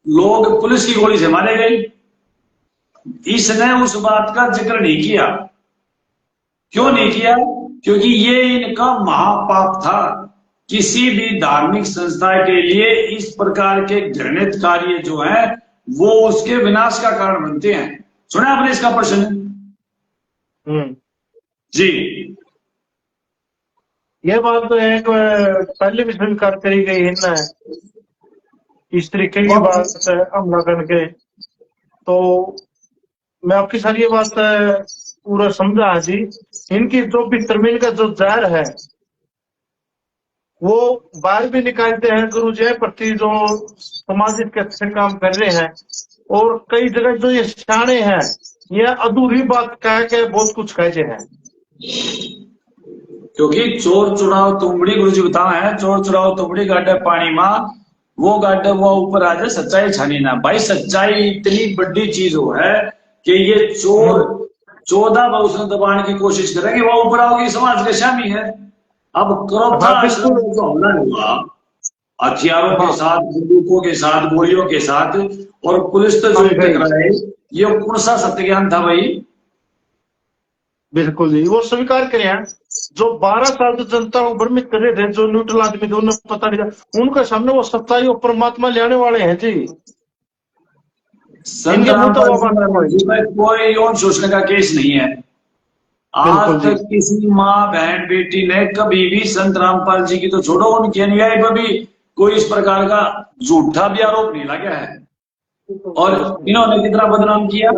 लोग पुलिस की गोली से मारे गए। इसने उस बात का जिक्र नहीं किया। क्यों नहीं किया? क्योंकि ये इनका महापाप था। किसी भी धार्मिक संस्था के लिए इस प्रकार के घृणित कार्य जो है वो उसके विनाश का कारण बनते हैं। सुना आपने इसका प्रश्न? जी, ये बात तो एक पहले भी स्वीकार करी गई है ना, इस तरीके की बात हमला करके। तो मैं आपकी सारी ये बात पूरा समझा है जी। इनकी जो भीतर में इनका जो जहर है वो बाहर भी निकालते हैं गुरु जी प्रति जो सामाजिक के अच्छे काम कर रहे हैं। और कई जगह जो ये सियाने हैं ये अधूरी बात कह के बहुत कुछ कहते हैं। क्योंकि चोर चुराव तुमड़ी, गुरु जी बताओ है, चोर चुराव तुमड़ी गाड्डे पानी मां, वो गाड्डे वो ऊपर आ जाए, सच्चाई छानी ना। भाई सच्चाई इतनी बड़ी चीज हो है कि ये चोर 14 वर्ष दबाने की कोशिश करेंगे, वो ऊपर आओगी समाज के शामी है। अब क्रोधा आश्रम में जो हमला हुआ हथियारों के साथ, बंदूकों के साथ, गोलियों के साथ, और पुलिस तो जो टकराए, ये कौन सा सत्य ज्ञान था भाई? बिल्कुल जी, वो स्वीकार करे हैं। जो 12 साल तो जनता को भ्रमित कर रहे थे, जो न्यूट्रल आदमी थे, उन्हें पता नहीं था, उनके सामने वो सच्चाई और परमात्मा लेने वाले हैं जी। कोई यौन शोषण का केस नहीं है। आज तक किसी माँ बहन बेटी ने कभी भी संत रामपाल जी की तो छोड़ो, उनके अनुयायी पर भी कोई इस प्रकार का झूठा भी आरोप नहीं लगा है। और इन्होंने कितना बदनाम किया।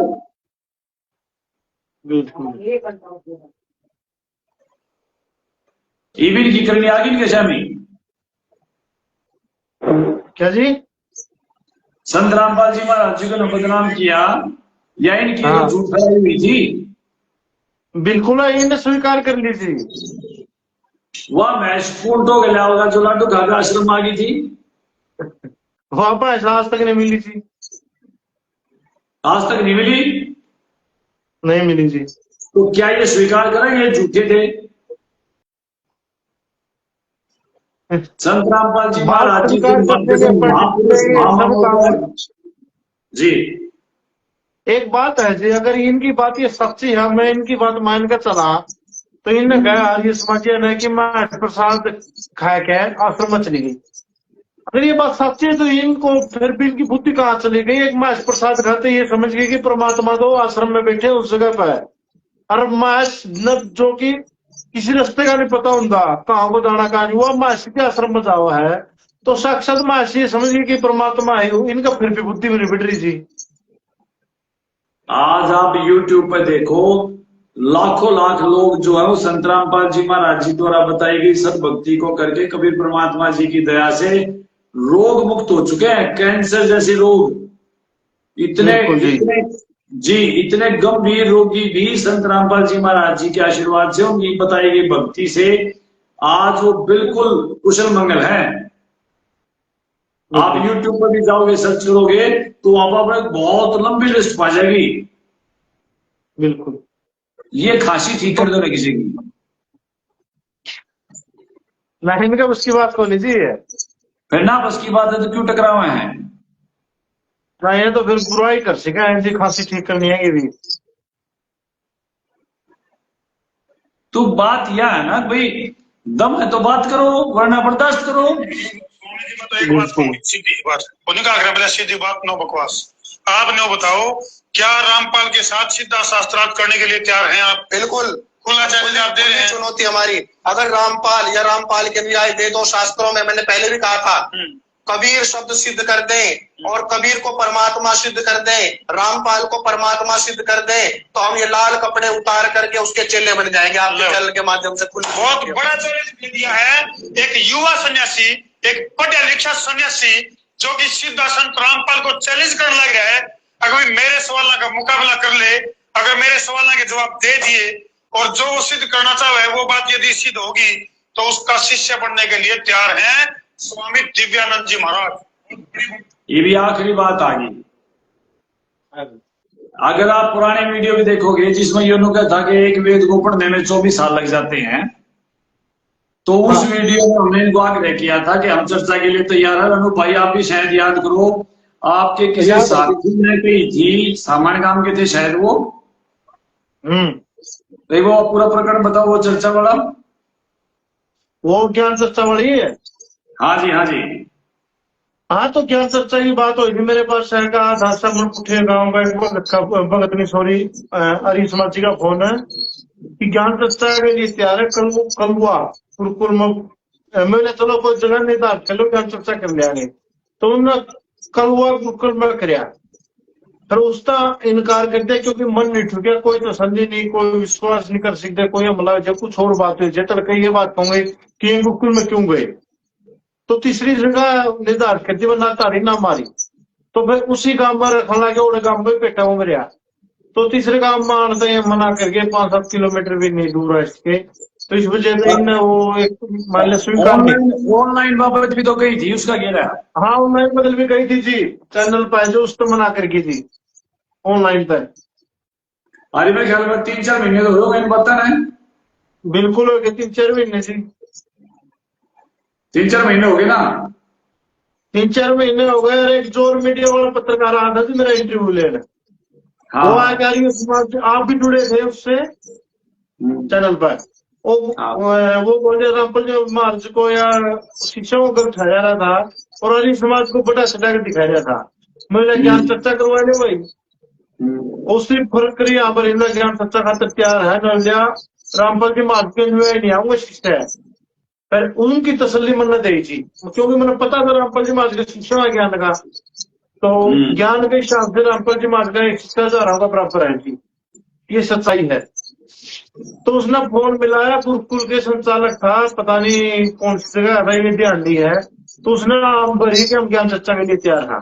इविन की करनी आगे इनके शामी। क्या जी? संत रामपाल जी महाराज जी को ने बदनाम किया या इनकी झूठ फैलाई हुई थी? बिल्कुल इन्हें स्वीकार कर ली थी। वह महसूल तो गया होगा जो लाडू खाकर आश्रम आ गई थी, वहां पर आज तक नहीं मिली थी। आज तक नहीं मिली? नहीं मिली जी। तो क्या ये स्वीकार करेंगे झूठे थे? संत रामपाल जी महाराज जी जी, एक बात है जी, अगर इनकी बात ये सच्ची है, मैं इनकी बात मान कर चला, तो इनने कहा आर्य समाजिया ने कि मैं प्रसाद खा के आश्रम में चली गई। अगर ये बात सच्ची है तो इनको फिर भी इनकी बुद्धि कहाँ चली गई? एक मास प्रसाद खाते ये समझ गए कि परमात्मा तो आश्रम में बैठे उस जगह पर, और मास जो कि किसी रास्ते का नहीं पता होता कहाँ को जाना कहाँ नहीं, वो महर्षि के आश्रम में जाओ है तो साक्षात महर्षि ये समझिए कि परमात्मा है। इनका फिर भी बुद्धि में नहीं बैठ रही थी। आज आप YouTube पे देखो, लाखों लाख लोग जो है वो संत रामपाल जी महाराज जी द्वारा बताई गई सत भक्ति को करके कबीर परमात्मा जी की दया से रोग मुक्त हो चुके हैं। कैंसर जैसे रोग इतने गंभीर रोगी भी संत रामपाल जी महाराज जी के आशीर्वाद से, उनकी बताई गई भक्ति से आज वो बिल्कुल कुशल मंगल है। आप YouTube पर भी जाओगे, सर्च करोगे तो आप बहुत लंबी लिस्ट पा जाएगी। बिल्कुल, ये खांसी ठीक कर दो ना किसी की, ना इनका उसकी बात को लीजिए। फिर ना बस की बात है तो क्यों टकरा हुए हैं? ना ये तो फिर बुराई कर सका है, खांसी ठीक करनी है ये भी। तो बात यह है ना भाई, दम है तो बात करो, वरना बर्दाश्त करो। तो एक बात कहूंगी, सीधी बात, सीधी बात, नो बकवास। आप नो बताओ, क्या रामपाल के साथ सीधा शास्त्रार्थ करने के लिए तैयार हैं आप? बिल्कुल खुला चैलेंज आप दे रहे हैं। चुनौती हमारी, अगर रामपाल या रामपाल के अनुयायी वेदों शास्त्रों में, मैंने पहले भी कहा था, कबीर शब्द सिद्ध कर दे और कबीर को परमात्मा सिद्ध कर दे, रामपाल को परमात्मा सिद्ध कर दे, तो हम ये लाल कपड़े उतार करके उसके चेले बन जाएंगे आपके चैनल के माध्यम से। बहुत बड़ा चैलेंज दिया है एक युवा सन्यासी, एक पढ़ा लिखा सन्यासी जो कि सीधा संत रामपाल को चैलेंज करने लग रहा है। अगर मेरे सवालों का मुकाबला कर ले, अगर मेरे सवालों के जवाब दे दिए और जो वो सिद्ध करना चाहे वो बात यदि सिद्ध होगी तो उसका शिष्य बनने के लिए तैयार है स्वामी दिव्यानंद जी महाराज। ये भी आखिरी बात आ गई। अगर आप पुराने वीडियो भी देखोगे जिसमें ये कहता था कि एक वेद को पढ़ने में 24 साल लग जाते हैं, तो उस वीडियो में हमने इनको आग्रह किया था कि हम चर्चा के लिए तैयार है। अनु भाई आप भी शायद याद करो, आपके किसी साथी ने कही थी, सामान्य काम के थे शायद वो, वो पूरा प्रकरण बताओ, वो चर्चा वाला, वो ज्ञान चर्चा वाली है। हाँ जी हाँ जी। हाँ तो ज्ञान चर्चा की बात हुई थी मेरे पास है का धासा पुठे गाँव का भगत नहीं सॉरी अरी समाजी का फोन है कि ज्ञान चर्चा के लिए तैयार है कलुआ गुरुकुल में। मैंने चलो कोई जगह नहीं था, चलो ज्ञान चर्चा कर लिया नहीं, तो उन्होंने कलुआ गुरुकुल में कराया, फिर उसका इनकार कर दिया क्योंकि मन नहीं ठुकिया, कोई तसल्ली नहीं, कोई विश्वास नहीं कर सकते, कोई हमला जब कुछ और बात हुई जब तक ये बात कहूंगे कि गुरुकुल में क्यों गए, तो तीसरी जगह निर्धारित कर दी वरना तारी ना मारी, तो फिर उसी गांव में रखने लगे, उड़े गांव में पेटा हो मेरा, तो तीसरे गांव में आने से मना करके 5-7 किलोमीटर भी नहीं दूर है इसके, तो इस वजह से इन वो एक मान लो स्वीकार ऑनलाइन बाबत भी तो गई थी, उसका क्या रहा? हाँ ऑनलाइन बदल भी गई थी जी, चैनल पर जो उस तो मना करके थी ऑनलाइन पर। अरे मेरे ख्याल में 3-4 महीने तो हो गए बता रहे, बिल्कुल हो गए 3-4 महीने जी, 3-4 महीने हो गए ना, 3-4 महीने हो गए। और एक जोर मीडिया वाला पत्रकार आया था जी मेरा इंटरव्यू लेने, वो आगे आप भी जुड़े थे उससे चैनल पर, वो बोले रामपाल जी महाराज को या शिक्षा को गलत ठहरा रहा था और अली समाज को बड़ा सटा कर दिखाया रहा था। मैंने ज्ञान चर्चा करवा ले भाई, उससे फर्क करिए यहाँ पर इतना ज्ञान चर्चा खातर तैयार है न लिया, रामपाल जी महाराज के नहीं आऊंगा शिष्य है, पर उनकी तसल्ली मन न दी थी क्योंकि मैंने पता था रामपाल जी महाराज का शिक्षा है ज्ञान का, तो ज्ञान के हिसाब से रामपाल जी महाराज का 60,000 का बराबर है जी, ये सच्चाई है। तो उसने फोन मिलाया, गुरुकुल के संचालक था, पता नहीं कौन सी जगह था, ये ध्यान दी है, तो उसने नाम भरी कि हम ज्ञान चर्चा के लिए तैयार था,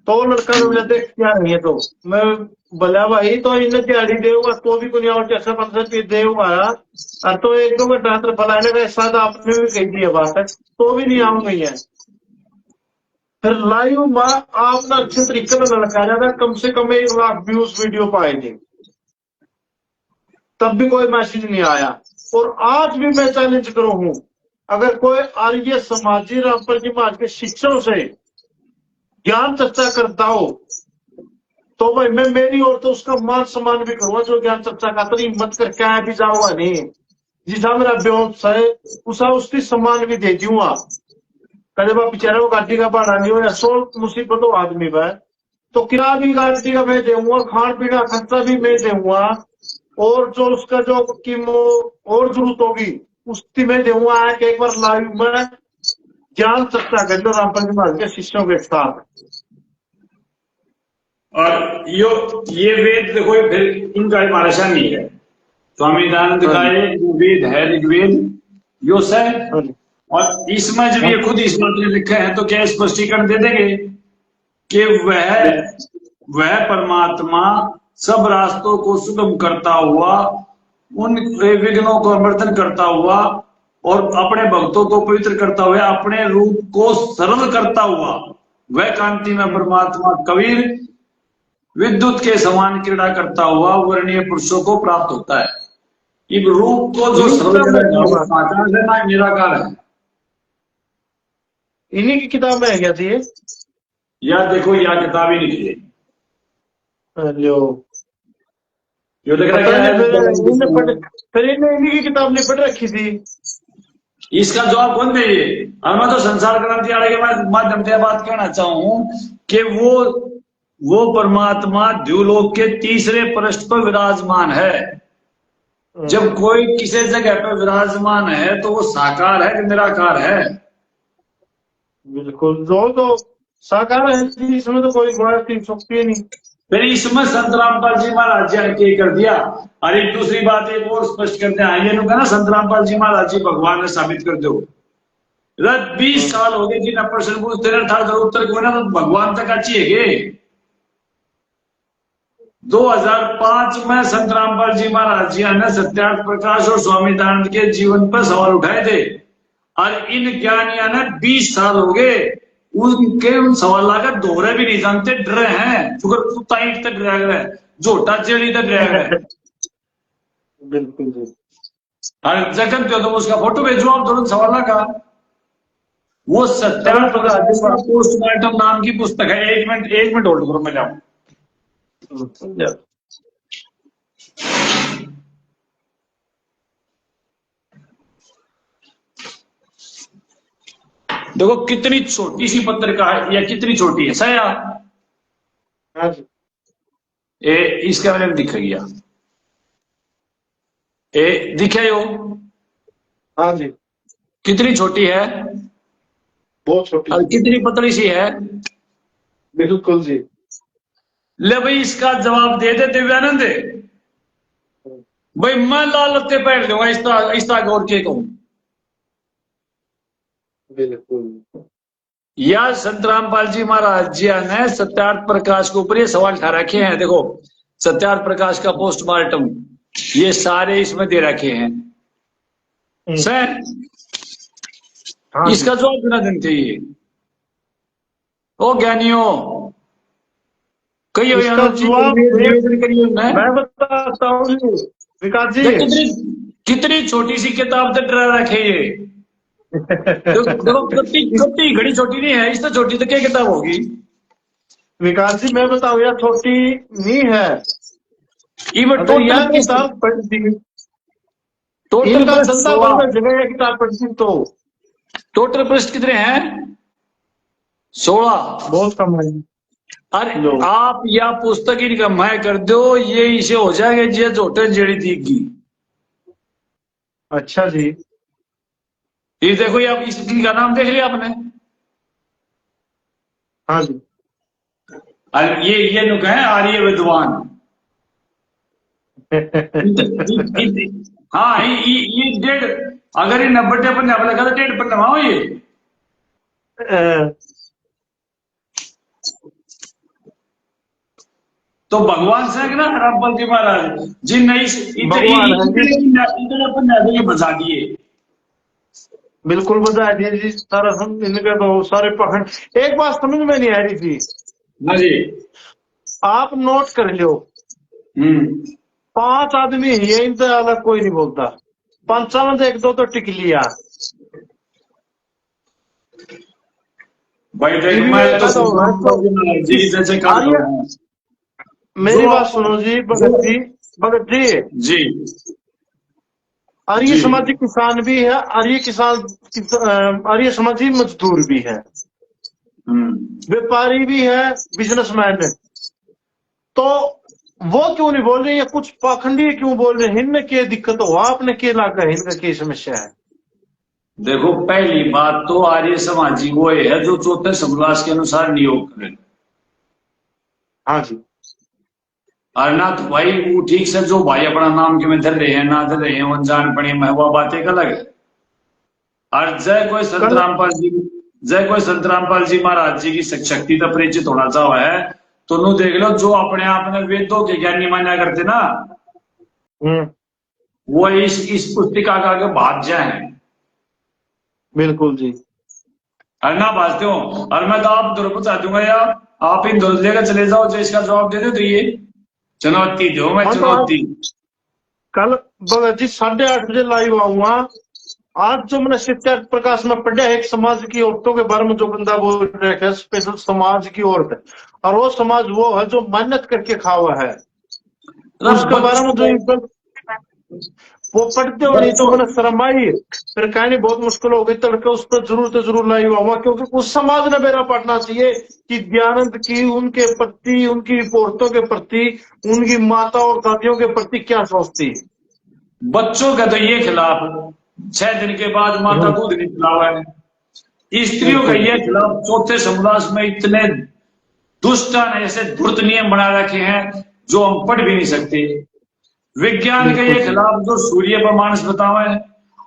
तो लड़का ने बोला देख क्या नहीं है, तो मैं बोला भाई तो इन्हें तैयारी देगा तो भी कोई और जैसा 15 देगा और तो 1-2 घंटा फलाने का साथ आपने भी कही दी बात है, तो भी नहीं आऊंगी है। फिर लाइव में आपने अच्छे तरीके से लड़का जाता, कम से कम 1 लाख व्यूज वीडियो पाए थे, तब भी कोई मैसेज नहीं आया। और आज भी मैं चैलेंज करूं हूं, अगर कोई आर्य समाजी रामपाल जी महाराज के शिष्यों से ज्ञान चर्चा करता हो तो भाई मैं मेरी ओर तो उसका मान सम्मान भी करूंगा, जो ज्ञान चर्चा का तो हिम्मत करके आया भी जाऊंगा नहीं, जिसा मेरा बेहोश है उसा उसकी सम्मान भी दे दूंगा, कभी बेचारे वो गाड़ी का भाड़ा नहीं हो या 100 मुसीबत हो आदमी पर, तो किराया भी गाड़ी का मैं दूंगा, खान पीना खर्चा भी मैं दूंगा, और जो उसका जो कीमो और जरूरत होगी उसकी मैं दूंगा। एक बार लाइव में ज्ञान चर्चा कर लो रामपाल जी महाराज के शिष्यों के साथ। और ये वेद देखो फिर इनका महाराजा नहीं है, स्वामी दयानंद का वेद है ऋग्वेद योस है, और इसमें जब ये खुद इस बात में लिखे हैं तो क्या स्पष्टीकरण दे देंगे कि वह परमात्मा सब रास्तों को सुगम करता हुआ, उन विघ्नों को अमर्दन करता हुआ और अपने भक्तों को पवित्र करता हुआ, अपने रूप को सरल करता हुआ, वह कांति में परमात्मा कबीर विद्युत के समान क्रीड़ा करता हुआ वर्णीय पुरुषों को प्राप्त होता है। इस रूप को जो सरल है ना निराकार है, इन्हीं की किताब में है क्या थी या देखो या किताब ही लिखी है जो देख रहा है, फिर इन्हीं की किताब नहीं पढ़ रखी थी। इसका जवाब कौन दे? और मैं तो संसार क्रांति आने के माध्यम से बात कहना चाहूं कि वो परमात्मा द्युलोक के तीसरे पृष्ठ पर विराजमान है। जब कोई किसी जगह पर विराजमान है तो वो साकार है कि निराकार है? बिल्कुल, जो तो साकार है जी, इसमें तो कोई बड़ा की शक्ति नहीं। फिर इसमें संत रामपाल जी महाराज जी ने क्या कर दिया। और एक दूसरी बात एक और स्पष्ट करते हैं, ये लोग ना संत रामपाल जी महाराज जी भगवान ने साबित कर दो। 20 साल हो गए जिन प्रश्न पूछते रहे था उत्तर को ना, तो भगवान तक अच्छी है गे। 2005 में संत रामपाल जी महाराज जी ने सत्यार्थ प्रकाश और स्वामी दयानंद के जीवन पर सवाल उठाए थे, और इन ज्ञानियों ने 20 साल हो गए उनके उन सवाल का दोहरे भी नहीं जानते, डरे हैं। शुक्र कुत्ता ईंट तक डरा गया, झोटा चेड़ी तक डरा गया। बिल्कुल जी। और जगन तो उसका फोटो भेजो आप तुरंत सवाल का। वो सत्यार्थ प्रकाश पोस्टमार्टम नाम की पुस्तक है। एक मिनट होल्ड करो, मैं जाऊं। देखो कितनी छोटी सी पत्रिका है, या कितनी छोटी है सया। हाँ जी। इसके बारे में दिख गया, दिखे हो। हाँ जी, कितनी छोटी है, बहुत छोटी, और कितनी पतली सी है। बिल्कुल जी। ले भाई इसका जवाब दे दे दिव्यानंद। भाई मैं लाल लत्ते पहन लूंगा इस तरह और के कहूं। बिल्कुल। या संत रामपाल जी महाराज जी ने सत्यार्थ प्रकाश के ऊपर ये सवाल उठा रखे हैं। देखो सत्यार्थ प्रकाश का पोस्टमार्टम ये सारे इसमें दे रखे हैं सर। हाँ इसका जवाब देना दिन चाहिए। ओ ज्ञानियों कहिए, इसका जवाब मैं बताता हूँ विकास जी। कितनी छोटी सी किताब तक डरा रखे ये। देखो कत्ती घड़ी छोटी नहीं है, इससे छोटी तो क्या किताब होगी। विकास जी मैं बताऊँ यार, छोटी नहीं है। अगर यह किताब टोटल जनता भर में जगह यह किताब पढ़ती तो टोटल पृष्ठ कितने हैं 16। बहुत कम है। अरे आप या पुस्तक ही कमाए कर दो, ये इसे हो जाएगा ये छोटे जेड़ी दिखगी। अच्छा जी। ये देखो ये आप इसकी का नाम देख लिया आपने। हाँ जी। अरे ये लोग हैं आर्य विद्वान। हाँ ये 1.5 अगर ये 90 पन्ने आप लगा तो 1.5 पन्ने हो ये। तो भगवान से ना रामपाल जी महाराज जी नहीं इतने पन्ने बचा दिए। बिल्कुल बता दिए जी सारा। हम इनके तो सारे पखंड। एक बात समझ में नहीं आ रही थी। हाँ जी। आप नोट कर लो 5 आदमी है, इनसे अलग कोई नहीं बोलता। 55 से 1-2 तो टिक लिया। भाई देख मैं तो जी जैसे मेरी बात सुनो जी भगत जी आर्य समाजी किसान भी है, आर्य समाजी मजदूर भी है, व्यापारी भी है, बिजनेसमैन है। तो वो क्यों नहीं बोल रहे, या कुछ पाखंडी क्यों बोल रहे हैं? इनमें क्या दिक्कत हो, आपने क्या लगा है, इनका क्या समस्या है? देखो पहली बात तो आर्य समाजी वो है जो चौथे समलास के अनुसार नियोग करें। हाँ जी। और ना तो भाई वो ठीक से जो भाई अपना नाम के में धर रहे हैं ना धर रहे हैं वो अनजान पड़े महवा बातें अलग है। और जय कोई संत रामपाल जी महाराज जी की शक्ति तो परिचित होना चाहो है तो नु देख लो जो अपने आप में वेदों के ज्ञानी माना करते ना वो इस पुस्तिका का आगे भाग जाए। बिल्कुल जी। और ना भाजते हो और मैं तो आप दुर बता दूंगा यार, आप इन दुर लेकर चले जाओ जो इसका जवाब दे दो तो ये चुनौती दो। मैं चुनौती कल भगत जी 8:30 बजे लाइव आऊंगा। आज जो मैंने सत्यार्थ प्रकाश में पढ़ा है, एक समाज की औरतों के बारे में जो बंदा बोल रहे हैं, स्पेशल समाज की औरत, और वो समाज वो है जो मेहनत करके खा हुआ है, उसके बारे में जो वो पढ़ते हो नहीं तो मैंने शर्म आई। फिर कहनी बहुत मुश्किल हो गई, तड़के उस पर जरूर लाइव आऊंगा, क्योंकि उस समाज ने मेरा पढ़ना चाहिए कि दयानंद की उनके प्रति, उनकी औरतों के प्रति, उनकी माता और दादियों के प्रति क्या सोचती है। बच्चों का तो ये खिलाफ 6 दिन के बाद माता दूध नहीं पिलावा है। स्त्रियों का ये खिलाफ चौथे समुदाय में इतने दुष्ट ऐसे धूर्त नियम बना रखे हैं जो हम पढ़ भी नहीं सकते। विज्ञान के ये खिलाफ जो सूर्य प्रमाण से बतावे,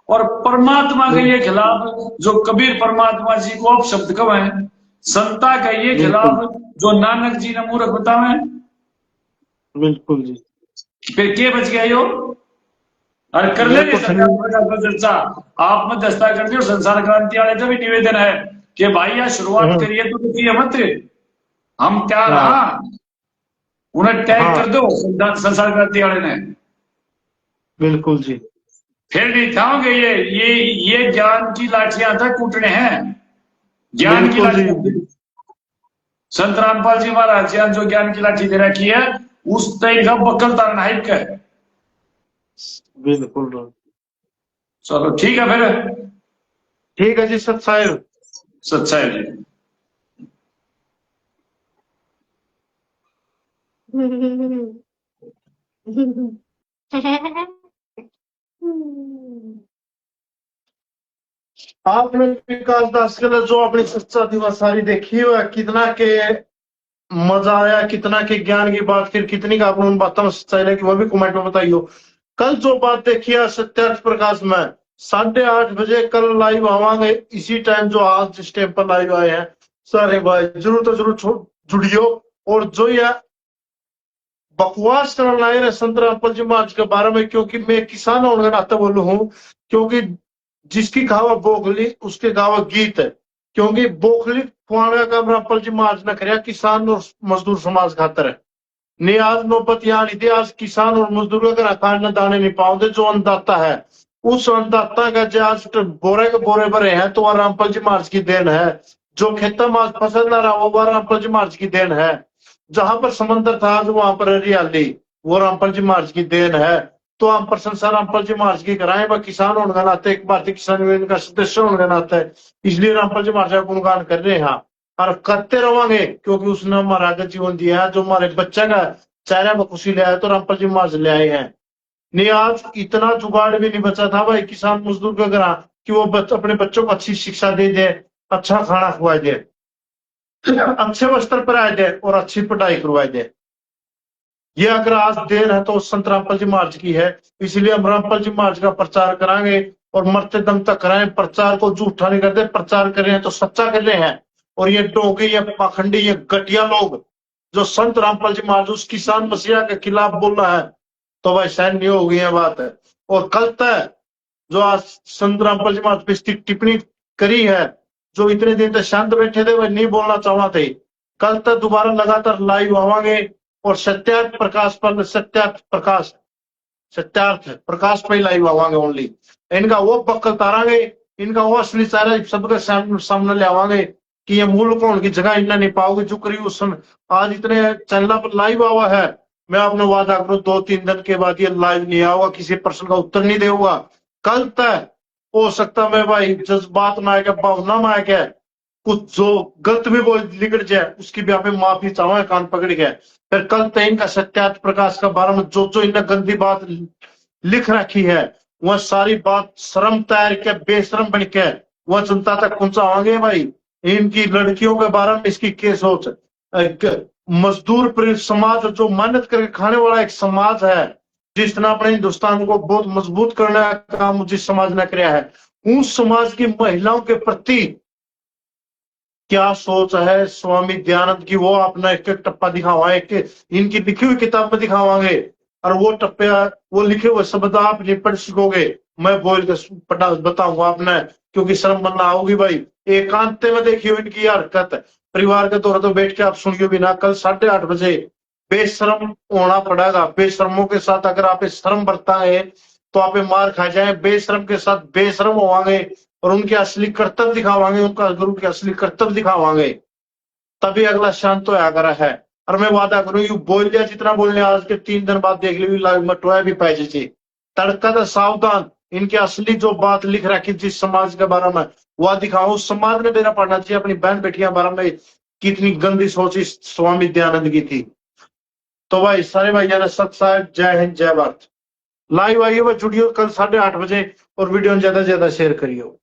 और परमात्मा के ये खिलाफ जो कबीर परमात्मा जी को अपशब्द कहें, संता का ये खिलाफ जो नानक जी ने मूर्ख बतावे। बिल्कुल जी। फिर के बच गया यो? और कर ले चर्चा आप मध्यस्थता कर दियो। संसार क्रांति वाले का भी निवेदन है कि भाई यार शुरुआत करिए तो रुकिए मत, हम क्या रहा, उन्हें टैग कर दो संसार क्रांति वाले ने। बिल्कुल जी। फिर नहीं खाओगे ये ज्ञान की लाठियां तक कूटने हैं, ज्ञान की लाठियां। संत रामपाल जी महाराज जी जो ज्ञान की लाठी दे रखी है उस तय का बकल तारना है। बिल्कुल। चलो ठीक है फिर। ठीक है जी। सत्साहिब जी। आपने विकास दास के जो अपनी सच्चा दिवस सारी देखी हुआ, कितना के मजा आया, कितना के ज्ञान की बात फिर कितनी का आपने उन बातों में सच्चाई लगी, वो भी कमेंट में बताइयो। कल जो बात देखी है सत्यार्थ प्रकाश में 8:30 बजे कल लाइव आवांगे इसी टाइम जो आज जिस टाइम पर लाइव आए हैं सारे भाई जरूर तो जरूर जुड़ियो। और जो ये बकवास करना लाए रहे संत रामपाल जी महाराज के बारे में, क्योंकि मैं किसान होने के नाते बोलू हूँ, क्योंकि जिसकी गावा बोखली उसके गावा गीत है। क्योंकि बोखली खुआने का रामपाल जी महाराज ने कराया किसान और मजदूर समाज खातर है। ने आज नौबत यहाँ इतिहास किसान और मजदूरों का खाने दाने नहीं पाओगे। जो अन्नदाता है उस अन्नदाता का जो आज बोरे के बोरे भरे हैं तो वह रामपाल जी महाराज की देन है। जो खेता में फसल ना रहा वो रामपाल जी महाराज की देन है। जहां पर समंदर था आज वहां पर हरियाली वो रामपाल जी महाराज की देन है। तो हम प्रशंसा रामपाल जी महाराज की कराएं। वह किसान होने का नाते, एक भारतीय किसान यूनियन का सदस्य होने का नाते इसलिए रामपाल जी महाराज का गुणगान कर रहे हैं और करते रहोगे, क्योंकि उसने हमारा आगे जीवन दिया है। जो हमारे बच्चे का चेहरा में खुशी ले आए तो रामपाल जी महाराज ले आए हैं। नहीं आज इतना जुगाड़ भी नहीं बचा था भाई किसान मजदूर का घर कि वो अपने बच्चों को अच्छी शिक्षा दे दे, अच्छा खाना खुआ दे, अच्छे वस्त्र पहनाए दे और अच्छी पढ़ाई करवाई दे। ये अगर आज देन है तो संत रामपाल जी महाराज की है। इसलिए हम रामपाल जी महाराज का प्रचार कराएंगे और मरते दम तक कराएं। प्रचार को झूठा नहीं करते, प्रचार कर रहे हैं तो सच्चा कर रहे हैं। और ये डोंगे, ये पाखंडी, ये घटिया लोग जो संत रामपाल जी महाराज उस किसान मसीहा के खिलाफ बोल रहा है तो भाई सहन नहीं होगी ये बात है। और कल तक जो आज संत रामपाल जी महाराज पे टिप्पणी करी है, जो इतने दिन तक शांत बैठे थे वह नहीं बोलना चाहना थे, कल तक दोबारा लगातार लाइव आवांगे और सत्यार्थ प्रकाश पे लाइव आवांगे ओनली। इनका वो बक्कल तारांगे, इनका वो असली चेहरा सबके सामने ले आवांगे कि ये मूल कौन की जगह इन्हें नहीं पाओगे। जो करी उस समय आज इतने चैनल पर लाइव आवा है, मैं आपने वादा करूं 2-3 दिन के बाद ये लाइव नहीं आऊंगा, किसी प्रश्न का उत्तर नहीं देगा। कल तक हो सकता मैं भाई जज्बात में आएगा, भावना में आएगा, कुछ जो गलत भी बोल निकल जाए उसकी भी आप माफी चाहे कान पकड़ के। फिर कल तक इनका सत्यार्थ प्रकाश का बारे में जो इन्हें गंदी बात लिख रखी है वह सारी बात शर्म तैयार के बेशरम बन के वह जनता तक पहुंचाओगे। भाई इनकी लड़कियों के बारे में इसकी क्या सोच। मजदूर समाज जो मेहनत करके खाने वाला एक समाज है, जिसने अपने हिंदुस्तान को बहुत मजबूत करने का काम जिस समाज ने किया है, उस समाज की महिलाओं के प्रति क्या सोच है स्वामी दयानंद की, वो अपना एक एक टप्पा दिखावाएंगे, इनकी लिखी हुई किताब में दिखावाएंगे और वो टप्पे वो लिखे हुए शब्द आप नहीं पढ़ सकोगे, मैं बोल के बताऊंगा आपने, क्योंकि शर्म बनना होगी भाई। एकांत में देखियो इनकी हरकत, परिवार के तौर पर बैठ के आप सुनियो भी ना। कल 8:30 बजे बेशर्म होना पड़ेगा। बेशर्मों के साथ अगर आप शर्म बरता है तो आप मार खा जाए। बेशर्म के साथ बेशर्म होवांगे और उनके असली कर्तव्य दिखावांगे, उनका गुरु के असली कर्तव्य दिखावांगे, तभी अगला शांत होया करा है। और मैं वादा करूं यू बोल दिया जितना बोलने आज के 3 दिन बाद देख ली मटवाया भी पाए जी तड़का तो सावधान। इनकी असली जो बात लिख रखी जिस समाज के बारे में वह दिखाओ। उस समाज ने मेरा पढ़ना चाहिए अपनी बहन बेटियां बारे में कितनी गंदी सोच इस स्वामी दयानंद की थी। तो भाई सारे भाई सत साहब, जय हिंद जय भारत। लाइव आइए वह जुड़ियो कल 8:30 बजे और वीडियो ज्यादा से ज्यादा शेयर करियो।